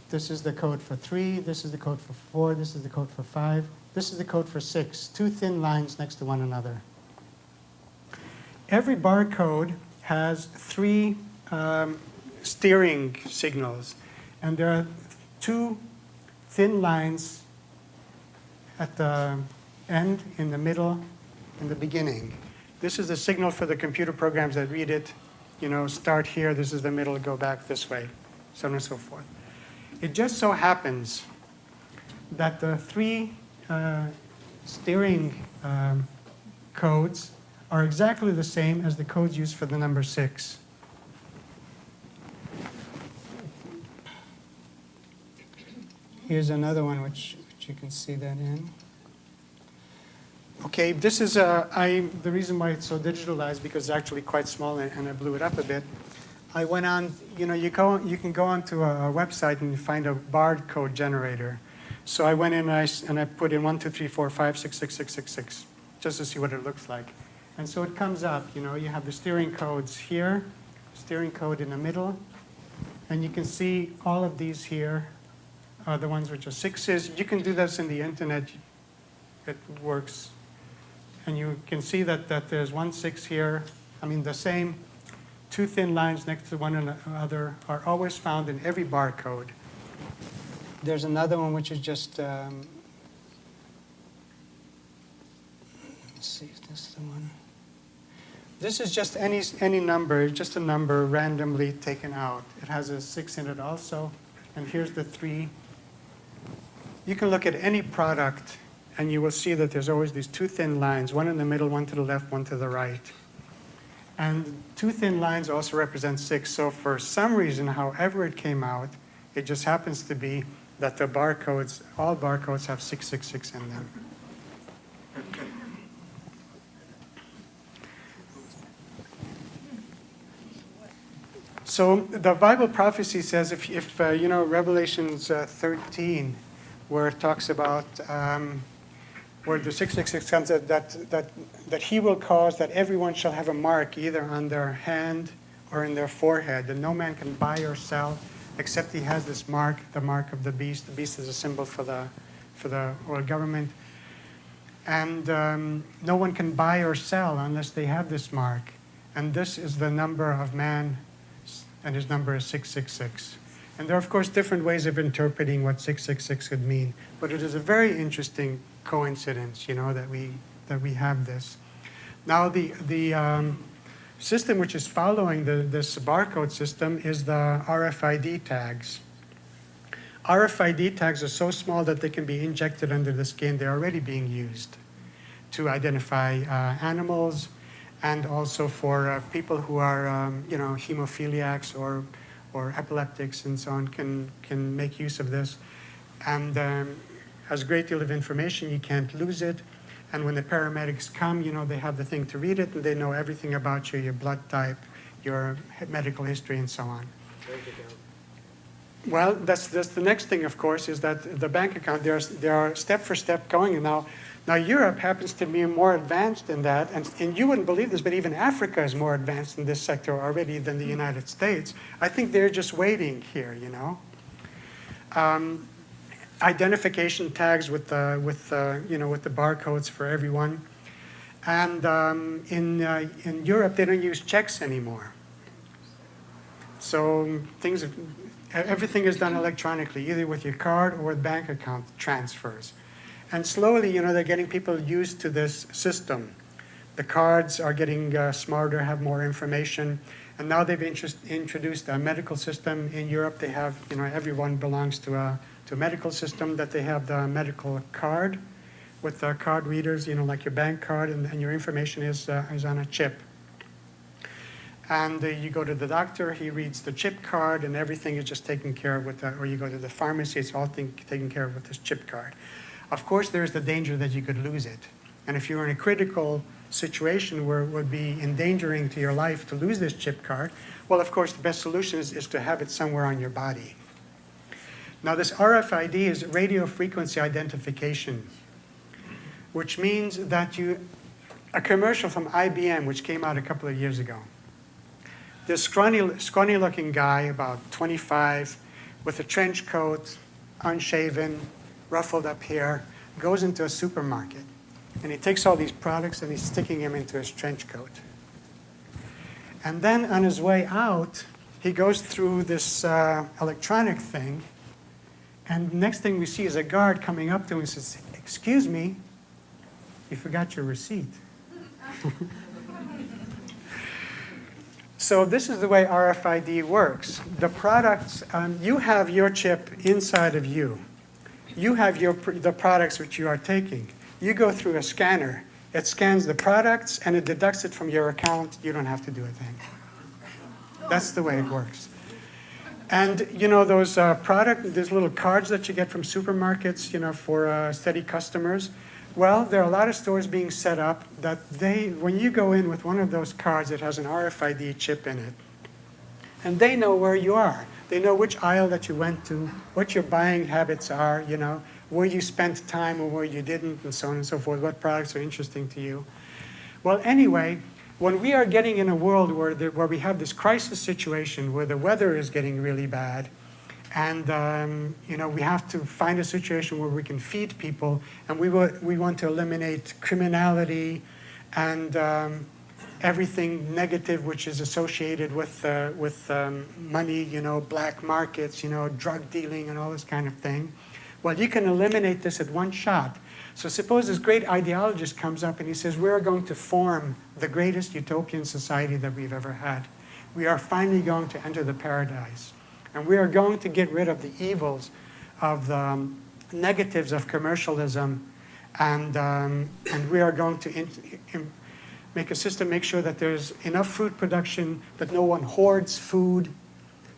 This is the code for 3, this is the code for 4, this is the code for 5, this is the code for 6. 2 thin lines next to one another. Every barcode has 3 steering signals, and there are 2 thin lines at the end, in the middle, in the beginning. This is the signal for the computer programs that read it. You know, start here, this is the middle, go back this way, so on and so forth. It just so happens that the 3 steering codes are exactly the same as the codes used for the number 6. Here's another one which you can see that in. Okay, this is the reason why it's so digitalized, because it's actually quite small, and I blew it up a bit. I went on, you know, you can go onto a website and find a barcode generator. So I went in and I put in 1, 2, 3, 4, 5, 6, 6, 6, 6, 6, just to see what it looks like. And so it comes up, you know, you have the steering codes here, steering code in the middle, and you can see all of these here are the ones which are 6s. You can do this in the internet. It works. And you can see that there's 1 6 here. I mean, the same 2 thin lines next to one another are always found in every barcode. There's another one which is just, let's see if this is the one. This is just any number, just a number randomly taken out. It has a 6 in it also. And here's the 3. You can look at any product, and you will see that there's always these 2 thin lines, one in the middle, one to the left, one to the right. And 2 thin lines also represent 6. So for some reason, however it came out, it just happens to be that the barcodes, all barcodes have 666 in them. So the Bible prophecy says, if you know, Revelations 13, where it talks about where the 666 comes, that he will cause that everyone shall have a mark either on their hand or in their forehead, and no man can buy or sell except he has this mark, the mark of the beast. The beast is a symbol for the world government. And no one can buy or sell unless they have this mark. And this is the number of man, and his number is 666. And there are, of course, different ways of interpreting what 666 could mean. But it is a very interesting coincidence, you know, that we have this. Now, the system which is following this barcode system is the RFID tags. RFID tags are so small that they can be injected under the skin. They're already being used to identify animals, and also for people who are, you know, hemophiliacs or epileptics and so on can make use of this. And has a great deal of information. You can't lose it. And when the paramedics come, you know, they have the thing to read it, and they know everything about you, your blood type, your medical history, and so on. Well, that's the next thing, of course, is that the bank account, they are step for step going. Now Europe happens to be more advanced in that, and you wouldn't believe this, but even Africa is more advanced in this sector already than the United States. I think they're just waiting here, you know. Identification tags with the barcodes for everyone, and in Europe they don't use checks anymore. So everything is done electronically, either with your card or with bank account transfers. And slowly, they're getting people used to this system. The cards are getting smarter, have more information. And now they've introduced a medical system in Europe. They have, everyone belongs to a medical system, that they have the medical card with the card readers, like your bank card, and your information is on a chip. And you go to the doctor, he reads the chip card, and everything is just taken care of with that. Or you go to the pharmacy, it's all taken care of with this chip card. Of course, there's the danger that you could lose it. And if you're in a critical situation where it would be endangering to your life to lose this chip card, well, of course, the best solution is to have it somewhere on your body. Now, this RFID is radio frequency identification, which means that a commercial from IBM, which came out a couple of years ago, this scrawny-looking guy, about 25, with a trench coat, unshaven, ruffled up hair, goes into a supermarket. And he takes all these products and he's sticking them into his trench coat. And then on his way out, he goes through this electronic thing. And next thing we see is a guard coming up to him and says, "Excuse me, you forgot your receipt." So this is the way RFID works. The products, you have your chip inside of you. You have the products which you are taking. You go through a scanner. It scans the products and it deducts it from your account. You don't have to do a thing. That's the way it works. And those those little cards that you get from supermarkets, for steady customers. Well, there are a lot of stores being set up that when you go in with one of those cards, it has an RFID chip in it. And they know where you are. They know which aisle that you went to, what your buying habits are, where you spent time or where you didn't, and so on and so forth, what products are interesting to you. Well, anyway, when we are getting in a world where we have this crisis situation, where the weather is getting really bad, and we have to find a situation where we can feed people, and we want to eliminate criminality and everything negative which is associated with money, black markets, drug dealing and all this kind of thing. Well, you can eliminate this at one shot. So suppose this great ideologist comes up and he says, we're going to form the greatest utopian society that we've ever had. We are finally going to enter the paradise. And we are going to get rid of the evils of the negatives of commercialism, and we are going to make a system, make sure that there's enough food production, that no one hoards food,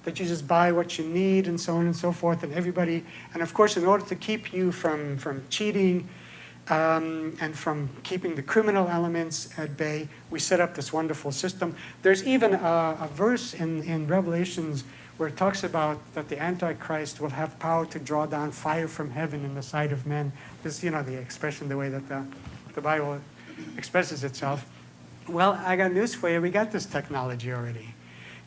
that you just buy what you need, and so on and so forth, and everybody. And of course, in order to keep you from cheating and from keeping the criminal elements at bay, we set up this wonderful system. There's even a verse in Revelations where it talks about that the Antichrist will have power to draw down fire from heaven in the sight of men. This, the expression, the way that the Bible expresses itself. Well, I got news for you. We got this technology already.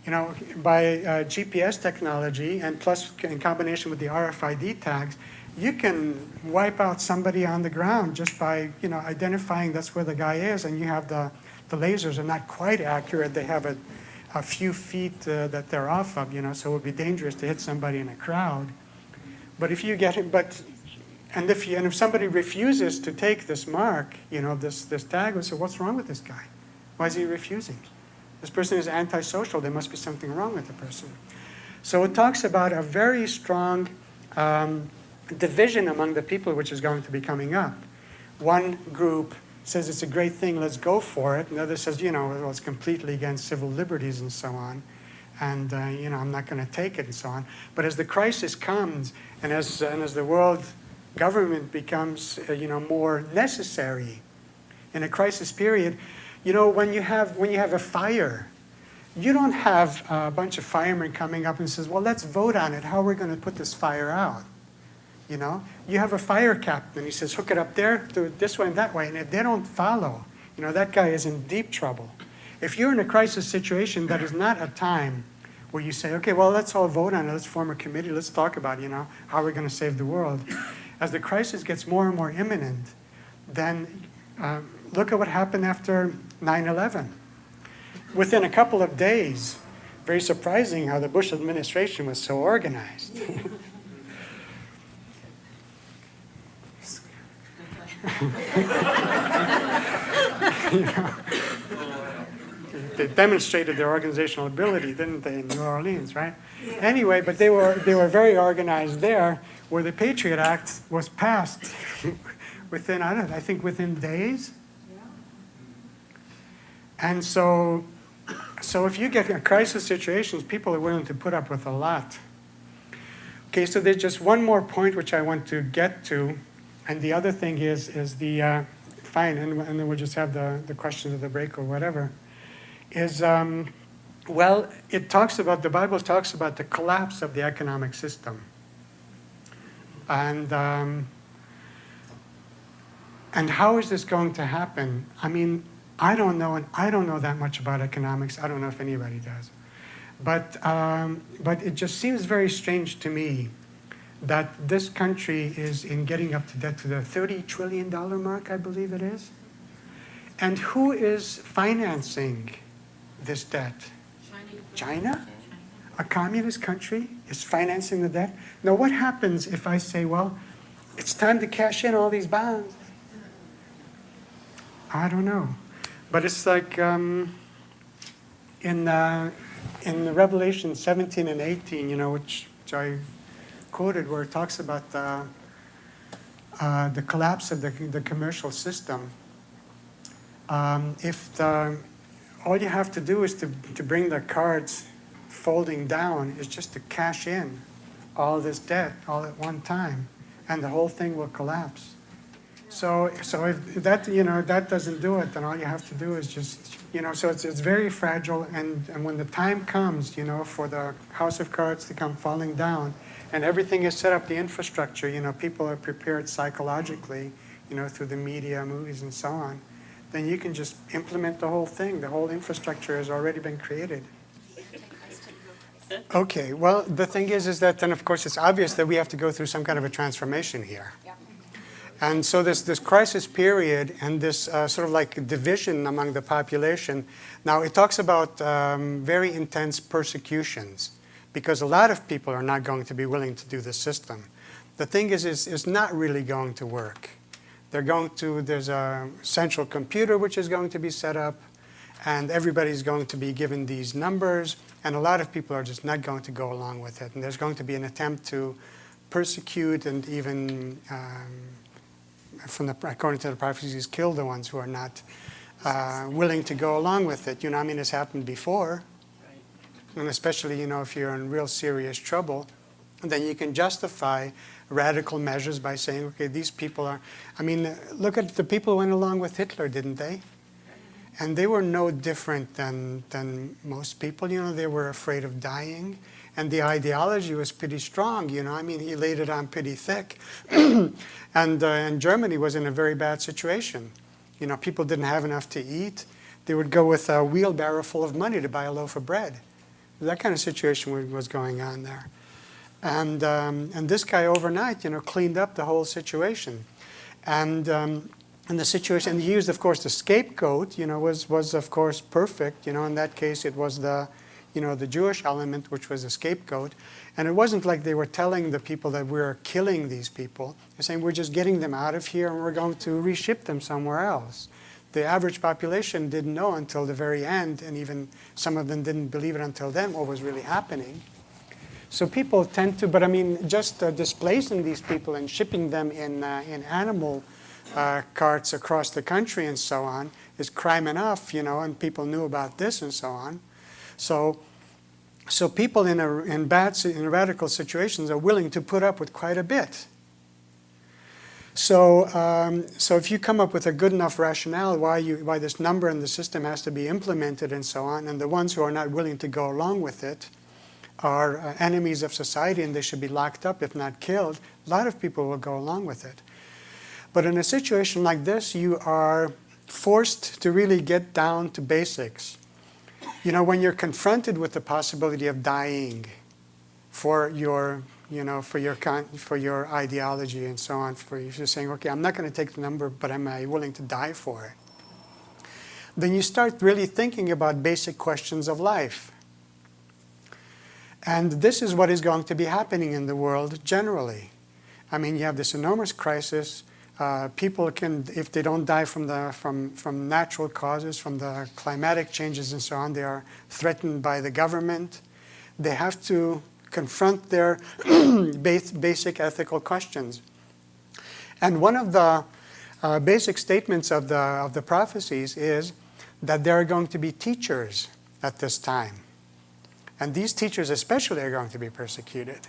By GPS technology, and plus in combination with the RFID tags, you can wipe out somebody on the ground just by, identifying that's where the guy is, and you have the lasers are not quite accurate. They have a few feet that they're off of, so it would be dangerous to hit somebody in a crowd. But if you get it, and if somebody refuses to take this mark, this tag, we say, what's wrong with this guy? Why is he refusing? This person is antisocial. There must be something wrong with the person. So it talks about a very strong division among the people which is going to be coming up. One group says it's a great thing, let's go for it. Another says, well, it's completely against civil liberties and so on. And, I'm not going to take it and so on. But as the crisis comes and as the world government becomes, more necessary in a crisis period, when you have a fire you don't have a bunch of firemen coming up and says, well, let's vote on it. How are we going to put this fire out? You know, you have a fire captain. He says, hook it up there, do it this way and that way. And if they don't follow, you know, that guy is in deep trouble. If you're in a crisis situation, that is not a time where you say, okay, well, let's all vote on it. Let's form a committee. Let's talk about, you know, how we're going to save the world. As the crisis gets more and more imminent, then look at what happened after 9/11. Within a couple of days, very surprising how the Bush administration was so organized. You know, they demonstrated their organizational ability, didn't they, in New Orleans, right? Yeah. Anyway, but they were very organized there, where the Patriot Act was passed within, I think within days. Yeah. And so if you get in crisis situations, people are willing to put up with a lot. Okay, so there's just one more point which I want to get to, and the other thing is the, fine, and then we'll just have the questions of the break or whatever, is, well, the Bible talks about the collapse of the economic system. And how is this going to happen? I mean, I don't know, and I don't know that much about economics. I don't know if anybody does. But it just seems very strange to me that this country is in getting up to debt to the $30 trillion mark, I believe it is. And who is financing this debt? China? A communist country is financing the debt? Now, what happens if I say, well, it's time to cash in all these bonds? I don't know. But it's like in the Revelation 17 and 18, you know, which I quoted, where it talks about the collapse of the commercial system. All you have to do is to bring the cards folding down is just to cash in all this debt all at one time, and the whole thing will collapse. So if that, you know, that doesn't do it, then all you have to do is just, you know, so it's very fragile, and when the time comes, you know, for the house of cards to come falling down, and everything is set up, the infrastructure, you know, people are prepared psychologically, you know, through the media, movies, and so on, then you can just implement the whole thing. The whole infrastructure has already been created. Okay, well, the thing is that then, of course, it's obvious that we have to go through some kind of a transformation here. Yeah. And so this crisis period and this sort of like division among the population, now it talks about very intense persecutions, because a lot of people are not going to be willing to do this system. The thing is it's not really going to work. There's a central computer which is going to be set up, and everybody's going to be given these numbers, and a lot of people are just not going to go along with it. And there's going to be an attempt to persecute and even, according to the prophecies, kill the ones who are not willing to go along with it. You know, I mean, it's happened before. And especially, you know, if you're in real serious trouble, then you can justify radical measures by saying, okay, these people are, I mean, look at the people who went along with Hitler, didn't they? And they were no different than most people. You know, they were afraid of dying. And the ideology was pretty strong, you know. I mean, he laid it on pretty thick. And Germany was in a very bad situation. You know, people didn't have enough to eat. They would go with a wheelbarrow full of money to buy a loaf of bread. That kind of situation was going on there. And this guy overnight, you know, cleaned up the whole situation. And the situation, and he used, of course, the scapegoat, you know, was of course perfect. You know, in that case, it was the Jewish element, which was a scapegoat. And it wasn't like they were telling the people that we're killing these people. They're saying we're just getting them out of here and we're going to reship them somewhere else. The average population didn't know until the very end, and even some of them didn't believe it until then, what was really happening. So people tend to, but I mean, just displacing these people and shipping them in animal carts across the country and so on is crime enough, you know, and people knew about this and so on. So people in radical situations are willing to put up with quite a bit. So, so if you come up with a good enough rationale why this number in the system has to be implemented and so on, and the ones who are not willing to go along with it are enemies of society and they should be locked up if not killed, a lot of people will go along with it. But in a situation like this, you are forced to really get down to basics. You know, when you're confronted with the possibility of dying for your, you know, for your ideology and so on, for you saying, okay, I'm not going to take the number, but am I willing to die for it? Then you start really thinking about basic questions of life. And this is what is going to be happening in the world generally. I mean, you have this enormous crisis. People can, if they don't die from natural causes, from the climatic changes and so on, they are threatened by the government. They have to confront their basic ethical questions. And one of the basic statements of the prophecies is that there are going to be teachers at this time. And these teachers especially are going to be persecuted,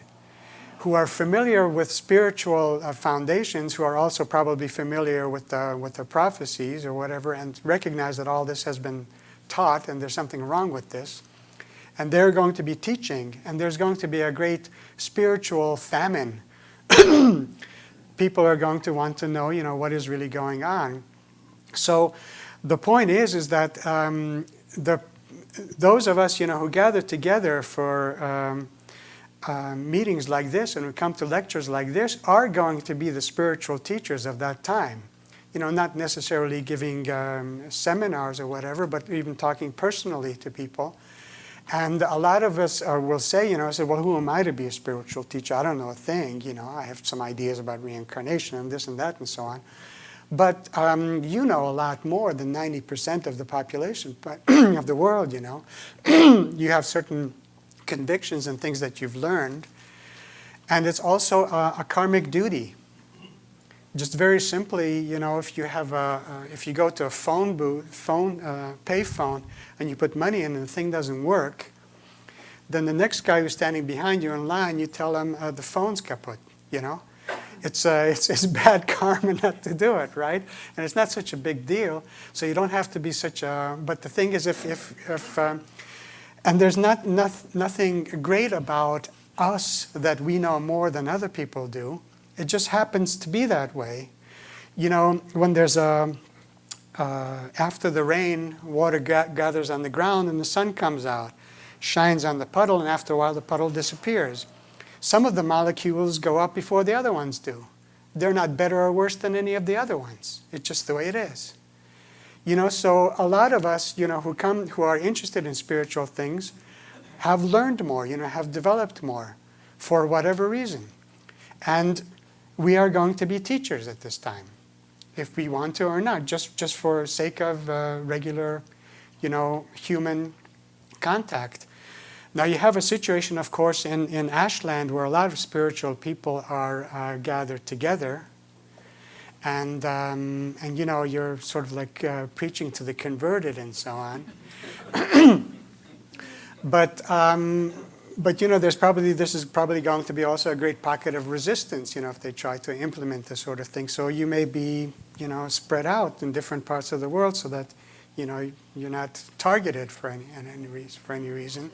who are familiar with spiritual foundations, who are also probably familiar with the prophecies or whatever, and recognize that all this has been taught and there's something wrong with this. And they're going to be teaching, and there's going to be a great spiritual famine. People are going to want to know, you know, what is really going on. So the point is that those of us, you know, who gather together for meetings like this and who come to lectures like this are going to be the spiritual teachers of that time. You know, not necessarily giving seminars or whatever, but even talking personally to people. And a lot of us will say, you know, say, well, who am I to be a spiritual teacher? I don't know a thing. You know, I have some ideas about reincarnation and this and that and so on. But you know a lot more than 90% of the population of the world, you know. You have certain convictions and things that you've learned. And it's also a karmic duty. Just very simply, you know, if you have if you go to a pay phone, and you put money in and the thing doesn't work, then the next guy who's standing behind you in line, you tell him the phone's kaput, you know. It's bad karma not to do it, right? And it's not such a big deal, so you don't have to be such a. But the thing is, and there's nothing great about us that we know more than other people do. It just happens to be that way. You know, when there's after the rain, water gathers on the ground and the sun comes out, shines on the puddle, and after a while the puddle disappears. Some of the molecules go up before the other ones do. They're not better or worse than any of the other ones. It's just the way it is. You know, so a lot of us, you know, who are interested in spiritual things have learned more, you know, have developed more for whatever reason. And we are going to be teachers at this time, if we want to or not, just for sake of regular, you know, human contact. Now you have a situation, of course, in Ashland where a lot of spiritual people are gathered together, and you know, you're sort of like preaching to the converted and so on. But you know, this is probably going to be also a great pocket of resistance, you know, if they try to implement this sort of thing. So you may be, you know, spread out in different parts of the world so that, you know, you're not targeted for any reason.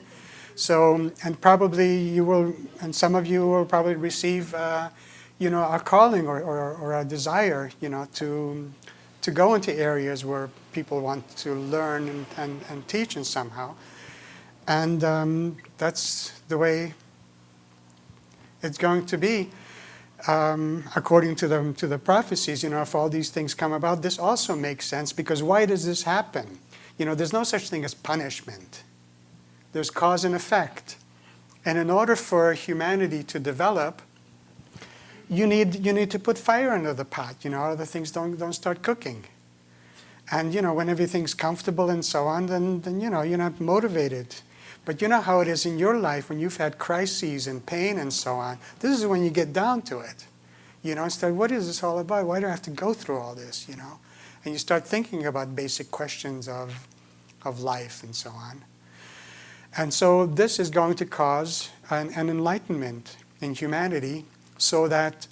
So, and probably you will, and some of you will probably receive, you know, a calling or a desire, you know, to go into areas where people want to learn and teach in somehow. And that's the way it's going to be, according to the prophecies. You know, if all these things come about, this also makes sense, because why does this happen? You know, there's no such thing as punishment. There's cause and effect. And in order for humanity to develop, you need to put fire under the pot. You know, other things don't start cooking. And you know, when everything's comfortable and so on, then you know, you're not motivated. But you know how it is in your life when you've had crises and pain and so on. This is when you get down to it. You know, instead, what is this all about? Why do I have to go through all this, you know? And you start thinking about basic questions of life and so on. And so this is going to cause an enlightenment in humanity, so that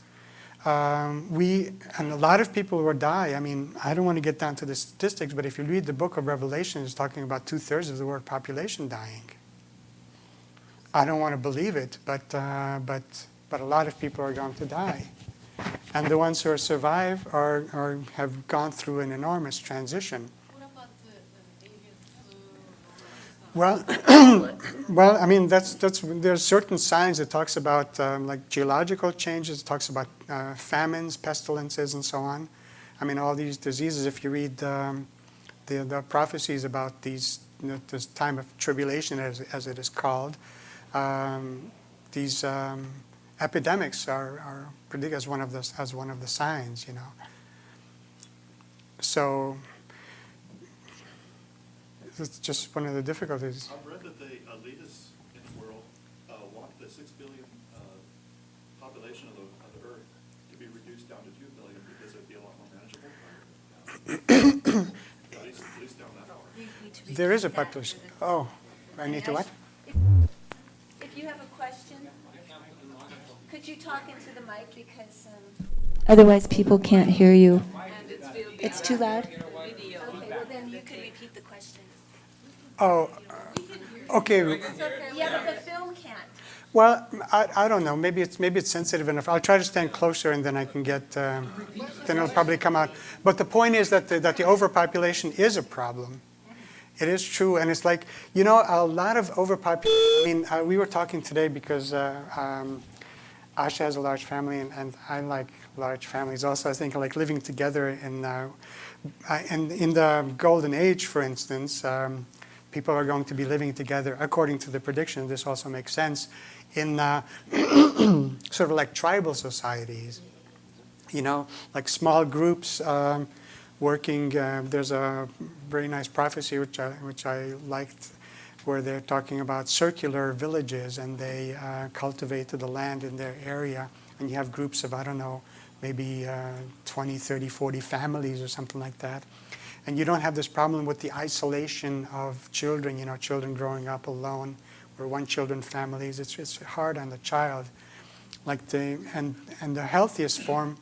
and a lot of people will die. I mean, I don't want to get down to the statistics, but if you read the book of Revelation, it's talking about 2/3 of the world population dying. I don't want to believe it, but a lot of people are going to die. And the ones who survive have gone through an enormous transition. What about the avian flu and all that stuff? Well, I mean, there's certain signs it talks about, like geological changes. It talks about famines, pestilences, and so on. I mean, all these diseases. If you read the prophecies about this time of tribulation, as it is called, these epidemics are predicted as one of the signs. You know. So it's just one of the difficulties. I've read that the elitists in the world want the 6 billion population of the Earth to be reduced down to 2 billion because it would be a lot more manageable. at least down that far. There is a population. Oh, I need to what? If you have a question, could you talk into the mic because otherwise people can't hear you. It's too loud? Okay, well then you could repeat the question. Oh, okay. Yeah, but the film can't. Well, I don't know. Maybe it's sensitive enough. I'll try to stand closer, and then I can get. Then it'll probably come out. But the point is that the overpopulation is a problem. It is true, and it's like, you know, a lot of overpopulation. I mean, we were talking today because Asha has a large family, and I like large families also. I think I like living together in the golden age, for instance. People are going to be living together, according to the prediction. This also makes sense in sort of like tribal societies. You know, like small groups working. There's a very nice prophecy which I liked, where they're talking about circular villages, and they cultivated the land in their area, and you have groups of, I don't know, maybe 20, 30, 40 families or something like that. And you don't have this problem with the isolation of children, you know, children growing up alone, or one-children families. It's hard on the child. Like and the healthiest form,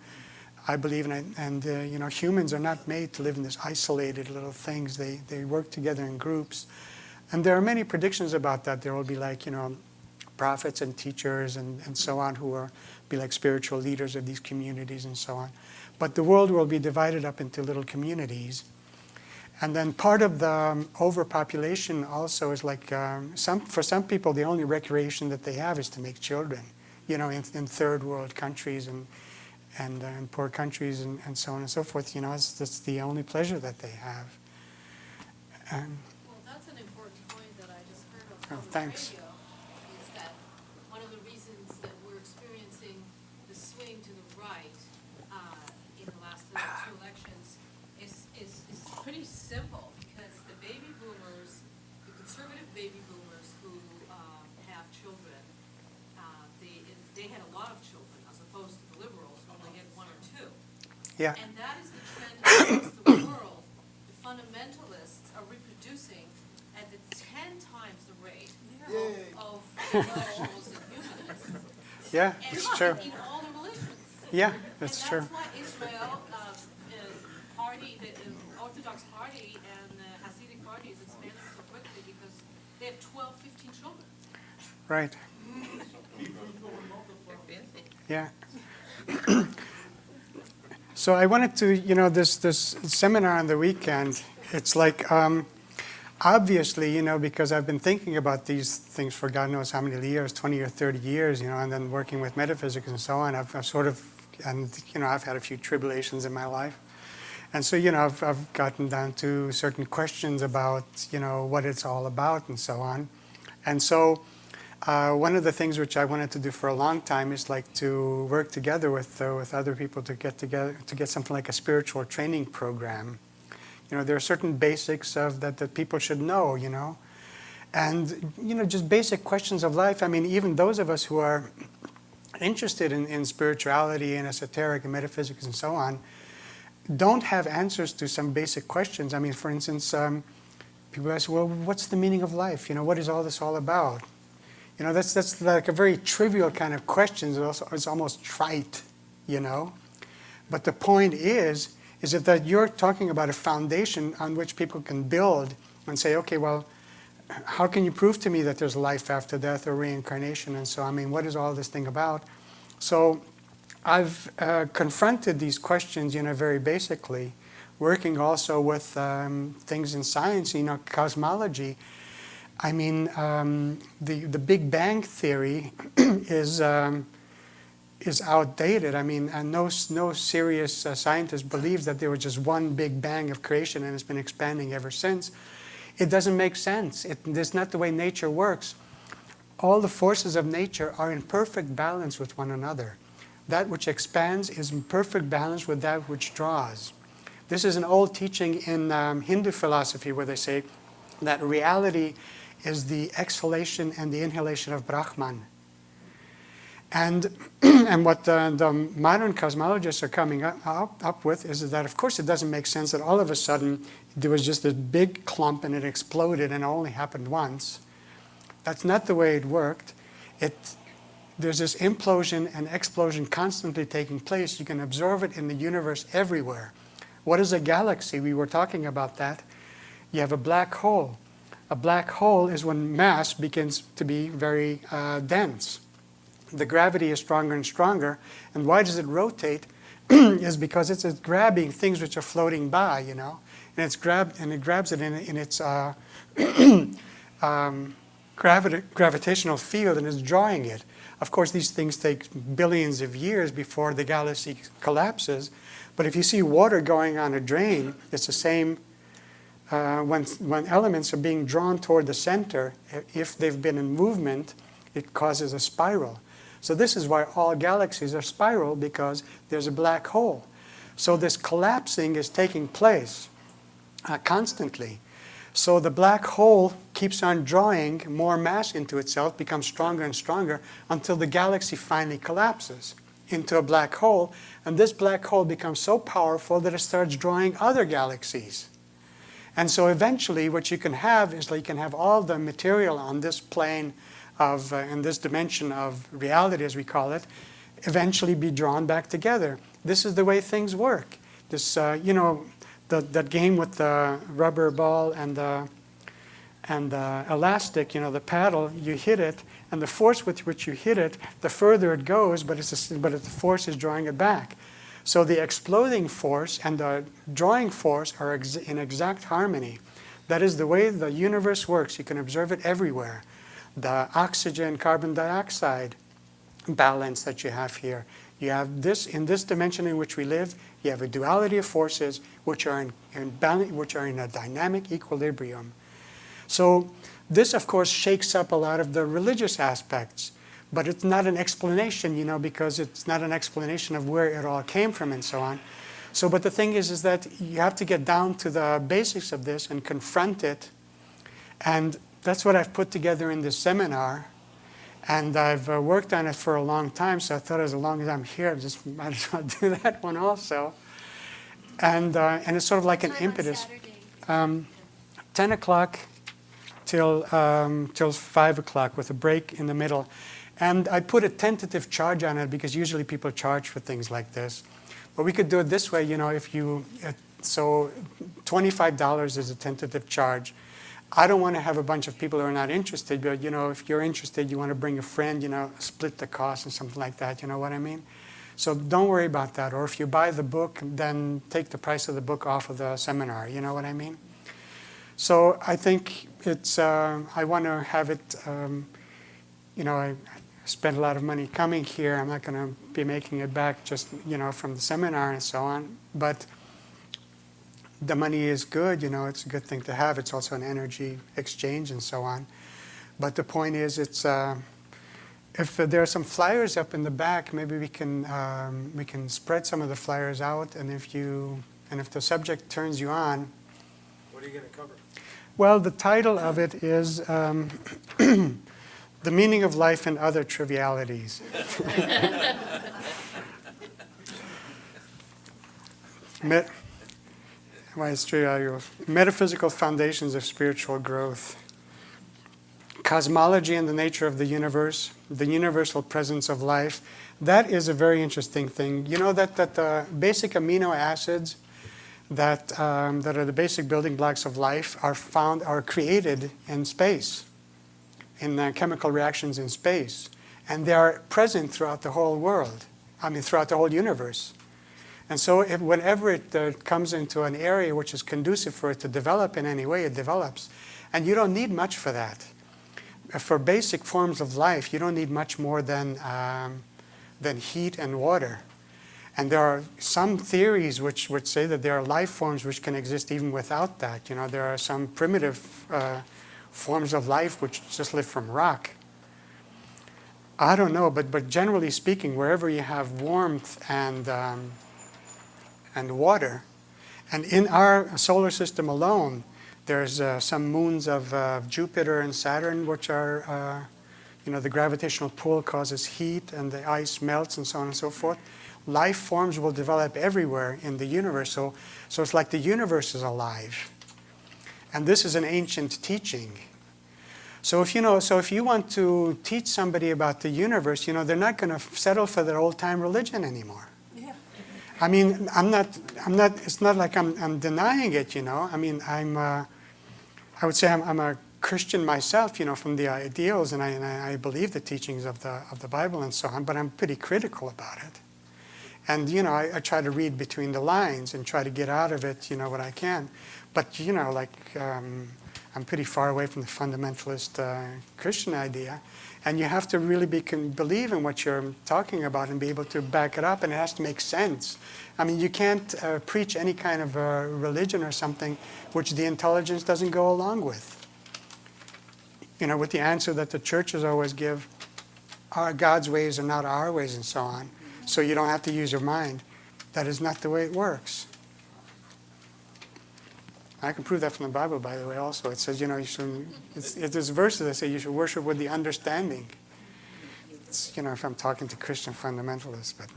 I believe, and you know, humans are not made to live in this isolated little things. They work together in groups. And there are many predictions about that. There will be, like, you know, prophets and teachers and so on who will be like spiritual leaders of these communities and so on. But the world will be divided up into little communities. And then part of the overpopulation also is like, for some people, the only recreation that they have is to make children, you know, in third world countries and poor countries and so on and so forth. You know, that's the only pleasure that they have. Well, that's an important point that I just heard on the thanks. radio, is that one of the reasons that we're experiencing the swing to the right in the last two elections is pretty simple, because the baby boomers, the conservative baby boomers who have children, they had a lot of children, as opposed to the liberals who only had one or two. Yeah. And that is the trend across the world. The fundamentalists are reproducing at the 10 times the rate of intellectuals and humanists. Yeah, it's true. In all the religions. Yeah, that's true. And that's why Israel party, the Orthodox party and the Hasidic party is expanding so quickly because they have 12, 15 children. Right. Yeah. So I wanted to, you know, this seminar on the weekend, it's like, obviously, you know, because I've been thinking about these things for God knows how many years, 20 or 30 years, you know, and then working with metaphysics and so on, I've sort of, and, you know, I've had a few tribulations in my life. And so, you know, I've gotten down to certain questions about, you know, what it's all about and so on. And so one of the things which I wanted to do for a long time is like to work together with other people to get together, to get something like a spiritual training program. You know, there are certain basics of that people should know, you know. And, you know, just basic questions of life. I mean, even those of us who are interested in spirituality and esoteric and metaphysics and so on, don't have answers to some basic questions. I mean, for instance, people ask, well, what's the meaning of life? You know, what is all this all about? You know, that's like a very trivial kind of question. It's almost trite, you know. But the point is that you're talking about a foundation on which people can build and say, okay, well, how can you prove to me that there's life after death or reincarnation? And so, I mean, what is all this thing about? So I've confronted these questions, you know, very basically, working also with things in science, you know, cosmology. I mean, the Big Bang theory is outdated. I mean, and no serious scientist believes that there was just one Big Bang of creation and it's been expanding ever since. It doesn't make sense. That's not the way nature works. All the forces of nature are in perfect balance with one another. That which expands is in perfect balance with that which draws. This is an old teaching in Hindu philosophy where they say that reality is the exhalation and the inhalation of Brahman. And what the modern cosmologists are coming up with is that, of course, it doesn't make sense that all of a sudden there was just this big clump and it exploded and it only happened once. That's not the way it worked. There's this implosion and explosion constantly taking place. You can observe it in the universe everywhere. What is a galaxy? We were talking about that. You have a black hole. A black hole is when mass begins to be very dense. The gravity is stronger and stronger. And why does it rotate? Is because it's grabbing things which are floating by, you know. And it grabs it in its gravitational field and is drawing it. Of course, these things take billions of years before the galaxy collapses. But if you see water going on a drain, it's the same. When elements are being drawn toward the center, if they've been in movement, it causes a spiral. So this is why all galaxies are spiral, because there's a black hole. So this collapsing is taking place constantly. So the black hole keeps on drawing more mass into itself, becomes stronger and stronger, until the galaxy finally collapses into a black hole. And this black hole becomes so powerful that it starts drawing other galaxies. And so eventually what you can have is like you can have all the material on this plane of, in this dimension of reality, as we call it, eventually be drawn back together. This is the way things work. This, you know, that game with the rubber ball and the elastic, you know, the paddle, you hit it, and the force with which you hit it, the further it goes, but the force is drawing it back. So the exploding force and the drawing force are in exact harmony. That is the way the universe works. You can observe it everywhere. The oxygen, carbon dioxide balance that you have here. You have this, in this dimension in which we live, you have a duality of forces which are in a dynamic equilibrium. So this, of course, shakes up a lot of the religious aspects. But it's not an explanation, you know, because it's not an explanation of where it all came from and so on. So, but the thing is that you have to get down to the basics of this and confront it. And that's what I've put together in this seminar. And I've worked on it for a long time, so I thought as long as I'm here, I just might as well do that one also. And it's sort of like an impetus. 10 o'clock till 5 o'clock with a break in the middle. And I put a tentative charge on it because usually people charge for things like this. But we could do it this way, you know, if you, so $25 is a tentative charge. I don't want to have a bunch of people who are not interested, but, you know, if you're interested, you want to bring a friend, you know, split the cost and something like that, you know what I mean? So don't worry about that. Or if you buy the book, then take the price of the book off of the seminar, you know what I mean? So I think it's, I want to have it, you know, I spent a lot of money coming here. I'm not going to be making it back just, you know, from the seminar and so on. But the money is good, you know, it's a good thing to have. It's also an energy exchange and so on. But the point is, it's, if there are some flyers up in the back, maybe we can spread some of the flyers out. And if the subject turns you on. What are you going to cover? Well, the title of it is The Meaning of Life and Other Trivialities. Metaphysical Foundations of Spiritual Growth. cosmology and the nature of the universe, the universal presence of life. That is a very interesting thing. You know that the basic amino acids that are the basic building blocks of life are created in space, in chemical reactions in space. And they are present throughout the whole world, throughout the whole universe. And so whenever it comes into an area which is conducive for it to develop in any way, it develops. And you don't need much for that. For basic forms of life, you don't need much more than heat and water. And there are some theories which would say that there are life forms which can exist even without that. You know, there are some primitive forms of life which just live from rock. I don't know, but generally speaking, wherever you have warmth and water, and in our solar system alone, there's some moons of Jupiter and Saturn, which are, the gravitational pull causes heat and the ice melts and so on and so forth. Life forms will develop everywhere in the universe. So it's like the universe is alive. And this is an ancient teaching. So if you want to teach somebody about the universe, they're not going to settle for their old time religion anymore. Yeah. I mean, it's not like I'm denying it, I mean, I would say I'm a Christian myself, from the ideals, and I believe the teachings of the Bible and so on, but I'm pretty critical about it. And, I try to read between the lines and try to get out of it, what I can. But, I'm pretty far away from the fundamentalist Christian idea. And you have to really believe in what you're talking about and be able to back it up, and it has to make sense. I mean, you can't preach any kind of religion or something which the intelligence doesn't go along with. With the answer that the churches always give, God's ways are not our ways and so on. So you don't have to use your mind. That is not the way it works. I can prove that from the Bible, by the way, also. It says, there's verses that say you should worship with the understanding. It's, if I'm talking to Christian fundamentalists, but,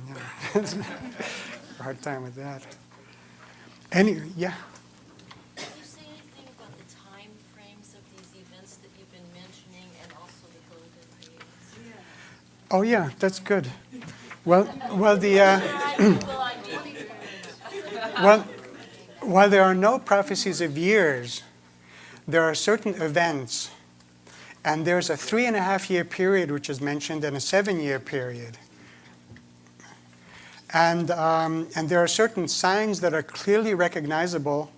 it's a hard time with that. Yeah. Can you say anything about the time frames of these events that you've been mentioning, and also the golden age? Yeah. Oh, yeah, that's good. Well, while there are no prophecies of years, there are certain events, and there's a 3.5-year period which is mentioned, and a 7-year period. And there are certain signs that are clearly recognizable,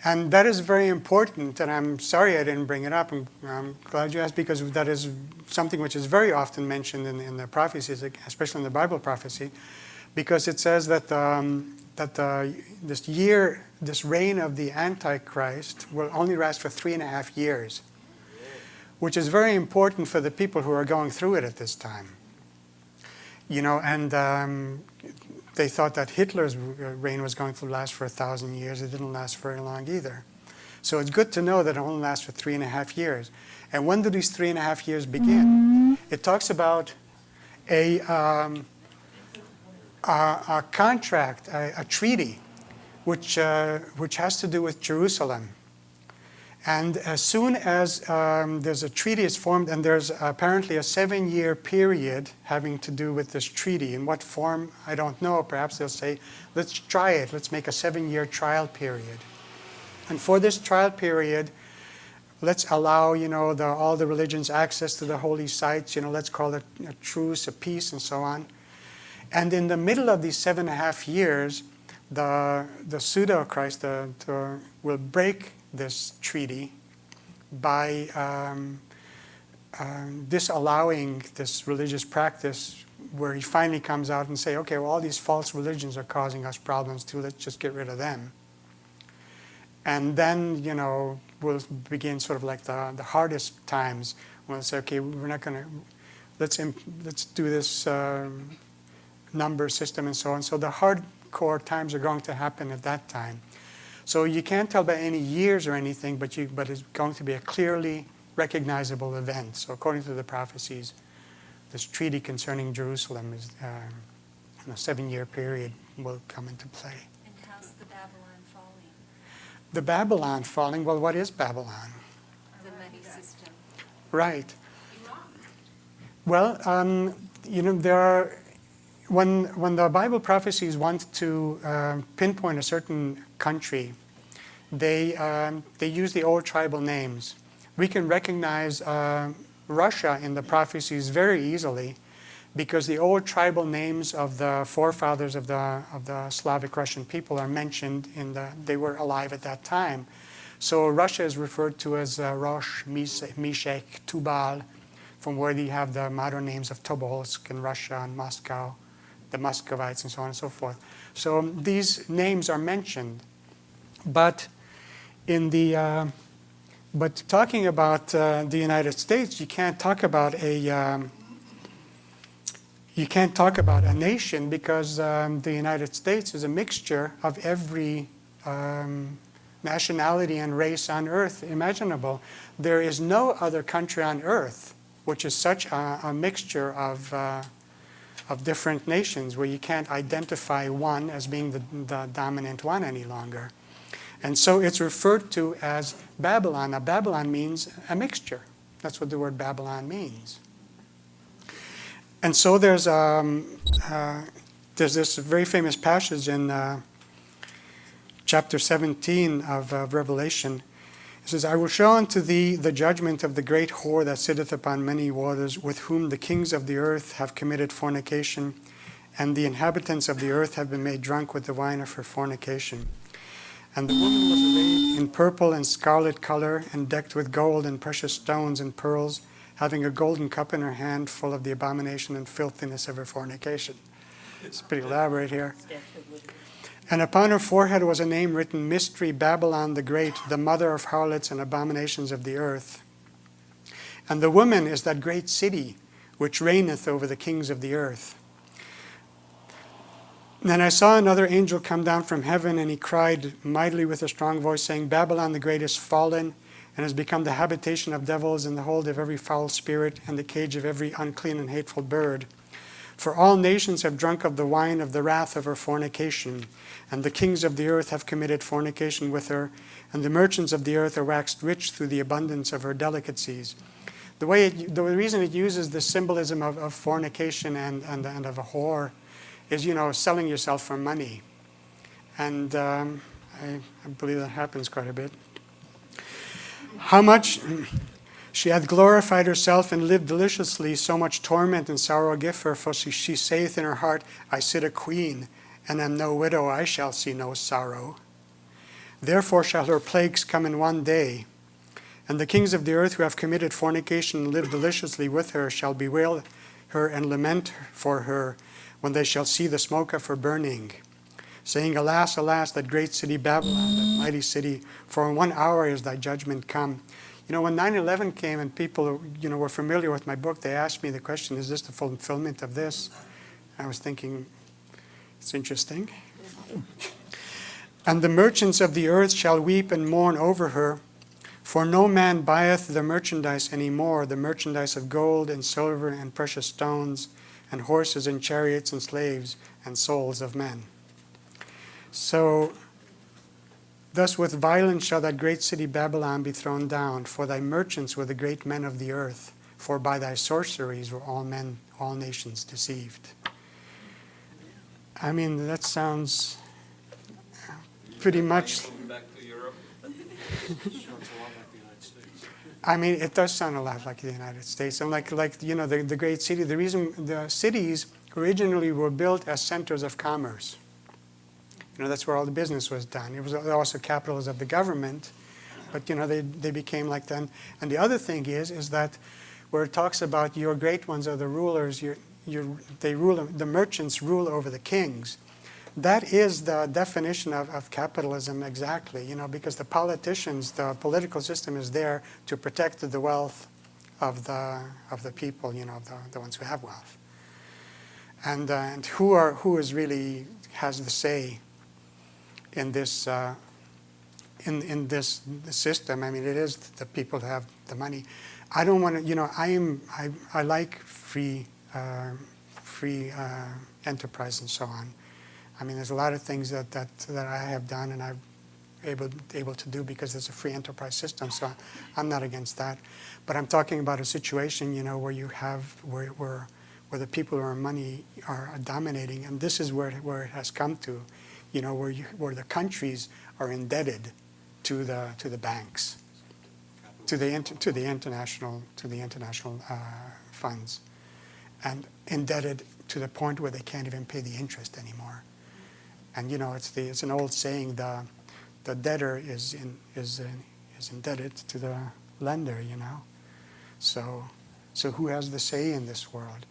and that is very important, and I'm sorry I didn't bring it up, and I'm glad you asked, because that is something which is very often mentioned in the prophecies, especially in the Bible prophecy, because it says that this reign of the Antichrist will only last for 3.5 years, which is very important for the people who are going through it at this time. And they thought that Hitler's reign was going to last for 1,000 years. It didn't last very long either. So it's good to know that it only lasts for 3.5 years. And when do these 3.5 years begin? It talks about a contract, a treaty, which has to do with Jerusalem. And as soon as there's a treaty is formed, and there's apparently a 7-year period having to do with this treaty. In what form, I don't know. Perhaps they'll say, let's try it. Let's make a 7-year trial period. And for this trial period, let's allow, all the religions access to the holy sites. Let's call it a truce, a peace, and so on. And in the middle of these 7.5 years, the pseudo-Christ will break this treaty by disallowing this religious practice, where he finally comes out and say, okay, well, all these false religions are causing us problems too, let's just get rid of them. And then, we'll begin sort of like the hardest times, when we'll say, okay, we're not going to, let's do this number system and so on. So the hardcore times are going to happen at that time. So you can't tell by any years or anything, but it's going to be a clearly recognizable event. So according to the prophecies, this treaty concerning Jerusalem is in a 7-year period will come into play. And how's the Babylon falling? The Babylon falling, well, what is Babylon? The money system. Right. Iran. Well, there are, when the Bible prophecies want to pinpoint a certain country, they use the old tribal names. We can recognize Russia in the prophecies very easily because the old tribal names of the forefathers of the Slavic Russian people are mentioned they were alive at that time. So Russia is referred to as Rosh, Meshech, Tubal, from where you have the modern names of Tobolsk in Russia and Moscow, the Muscovites and so on and so forth. So these names are mentioned, but but talking about the United States, you can't talk about a nation because the United States is a mixture of every nationality and race on earth imaginable. There is no other country on earth which is such a mixture of different nations where you can't identify one as being the dominant one any longer. And so it's referred to as Babylon. Now, Babylon means a mixture. That's what the word Babylon means. And so there's this very famous passage in chapter 17 of Revelation. It says, I will show unto thee the judgment of the great whore that sitteth upon many waters, with whom the kings of the earth have committed fornication, and the inhabitants of the earth have been made drunk with the wine of her fornication. And the woman was arrayed in purple and scarlet color, and decked with gold and precious stones and pearls, having a golden cup in her hand, full of the abomination and filthiness of her fornication. It's pretty elaborate here. And upon her forehead was a name written, Mystery Babylon the Great, the mother of harlots and abominations of the earth. And the woman is that great city which reigneth over the kings of the earth. Then I saw another angel come down from heaven, and he cried mightily with a strong voice, saying, Babylon the Great is fallen, and has become the habitation of devils, and the hold of every foul spirit, and the cage of every unclean and hateful bird. For all nations have drunk of the wine of the wrath of her fornication, and the kings of the earth have committed fornication with her, and the merchants of the earth are waxed rich through the abundance of her delicacies. The reason it uses the symbolism of fornication and of a whore is, selling yourself for money. And I believe that happens quite a bit. How much she hath glorified herself and lived deliciously, so much torment and sorrow give her, for she saith in her heart, I sit a queen, and am no widow, I shall see no sorrow. Therefore shall her plagues come in one day, and the kings of the earth who have committed fornication and lived deliciously with her shall bewail her and lament for her, when they shall see the smoke of her burning, saying, Alas, alas, that great city Babylon, that mighty city, for in 1 hour is thy judgment come. When 9/11 came and people, were familiar with my book, they asked me the question, is this the fulfillment of this? I was thinking, it's interesting. And the merchants of the earth shall weep and mourn over her, for no man buyeth the merchandise any more, the merchandise of gold and silver and precious stones, and horses and chariots and slaves and souls of men. So, thus with violence shall that great city Babylon be thrown down, for thy merchants were the great men of the earth, for by thy sorceries were all nations deceived. I mean, that sounds pretty much... Back to Europe. I mean, it does sound a lot like the United States. And like the great city, the reason the cities originally were built as centers of commerce. That's where all the business was done. It was also capitals of the government, but they became like that. And the other thing is that where it talks about your great ones are the rulers, the merchants rule over the kings. That is the definition of capitalism exactly, because the politicians, the political system is there to protect the wealth of the people, the ones who have wealth. And who is really has the say in this in this system? I mean, it is the people who have the money. I don't want to, I like free enterprise and so on. I mean, there's a lot of things that I have done, and able to do because it's a free enterprise system. So I'm not against that. But I'm talking about a situation, where you have where the people who are money are dominating, and this is where it has come to, where the countries are indebted to the banks, to the international funds, and indebted to the point where they can't even pay the interest anymore. And it's an old saying: the debtor is indebted to the lender. So who has the say in this world?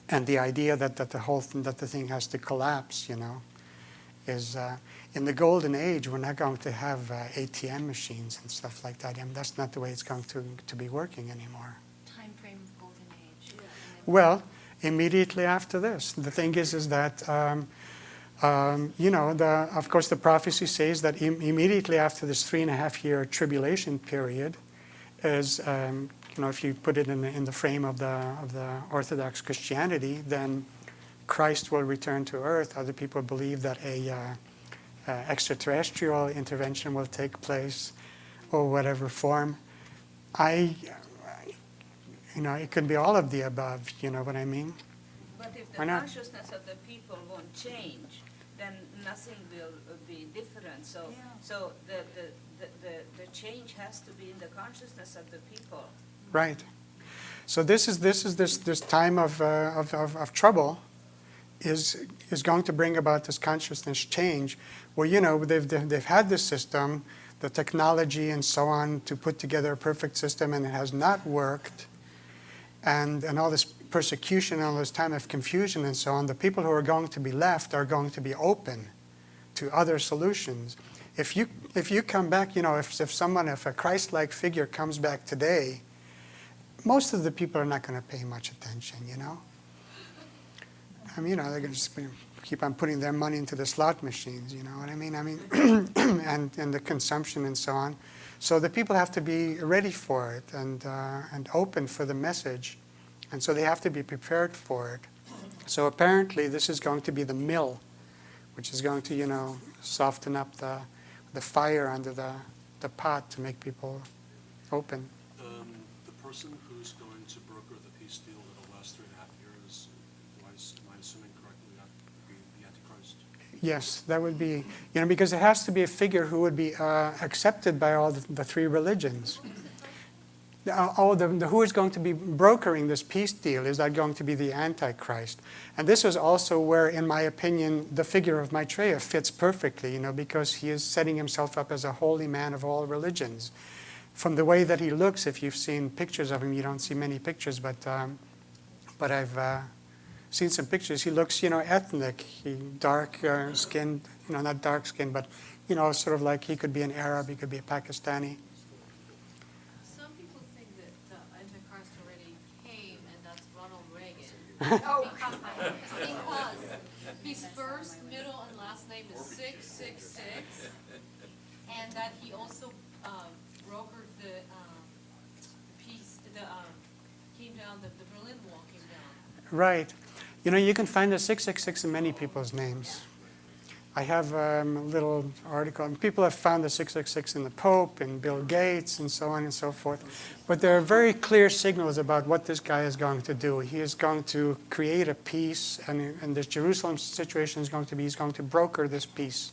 And the idea that the thing has to collapse, is in the golden age we're not going to have ATM machines and stuff like that. That's not the way it's going to be working anymore. Time frame of golden age. Well, immediately after this, the thing is that. Of course, the prophecy says that immediately after this 3.5-year tribulation period, is if you put it in the frame of the Orthodox Christianity, then Christ will return to earth. Other people believe that a extraterrestrial intervention will take place, or whatever form. It could be all of the above. You know what I mean? But if the Why not? consciousness of the people won't change, then nothing will be different. So the change has to be in the consciousness of the people. Right. So this time of trouble is going to bring about this consciousness change, where they've had this system, the technology and so on, to put together a perfect system, and it has not worked, and all this persecution, all this time of confusion and so on. The people who are going to be left are going to be open to other solutions. If you come back, if a Christ-like figure comes back today, most of the people are not going to pay much attention, they're going to just keep on putting their money into the slot machines, you know what I mean? And the consumption and so on. So the people have to be ready for it and open for the message. And so they have to be prepared for it. So apparently this is going to be the mill, which is going to, soften up the fire under the pot to make people open. The person who's going to broker the peace deal that'll last 3.5 years, am I assuming correctly that would be the Antichrist? Yes, that would be, because it has to be a figure who would be accepted by all the three religions. Who is going to be brokering this peace deal? Is that going to be the Antichrist? And this is also where, in my opinion, the figure of Maitreya fits perfectly, because he is setting himself up as a holy man of all religions. From the way that he looks, if you've seen pictures of him, you don't see many pictures, but I've seen some pictures. He looks, ethnic, dark skinned, not dark skinned, but, sort of like he could be an Arab, he could be a Pakistani. Some people think that the Antichrist already came, and that's Ronald Reagan. Because his first, middle, and last name is 666, and that he also brokered the peace, came down, the Berlin Wall came down. Right. You can find the 666 in many people's names. I have a little article, and people have found the 666 in the Pope and Bill Gates and so on and so forth. But there are very clear signals about what this guy is going to do. He is going to create a peace, and this Jerusalem situation is going to be, he's going to broker this peace.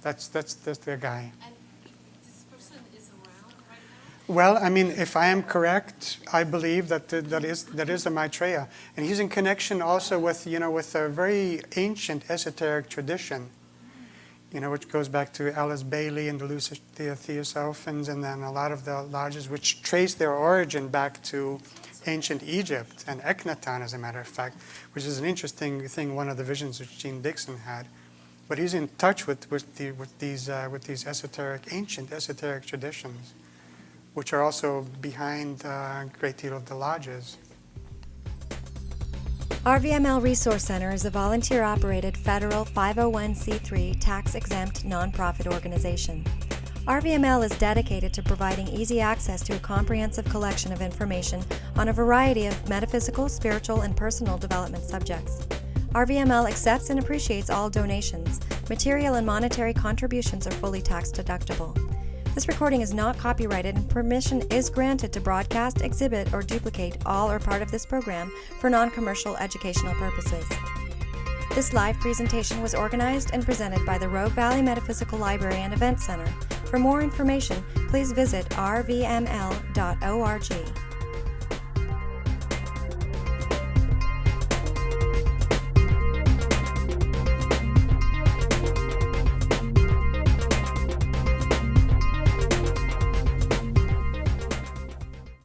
That's the guy. And this person is around right now? Well, if I am correct, I believe that is a Maitreya, and he's in connection also with with a very ancient esoteric tradition, which goes back to Alice Bailey and the Theosophans, and then a lot of the lodges which trace their origin back to ancient Egypt and Akhenaten, as a matter of fact, which is an interesting thing. One of the visions which Jeane Dixon had, but he's in touch with these ancient esoteric traditions, which are also behind a great deal of the lodges. RVML Resource Center is a volunteer-operated federal 501c3 tax-exempt nonprofit organization. RVML is dedicated to providing easy access to a comprehensive collection of information on a variety of metaphysical, spiritual, and personal development subjects. RVML accepts and appreciates all donations, Material and monetary contributions are fully tax deductible. This recording is not copyrighted and permission is granted to broadcast, exhibit, or duplicate all or part of this program for non-commercial educational purposes. This live presentation was organized and presented by the Rogue Valley Metaphysical Library and Event Center. For more information, please visit rvml.org.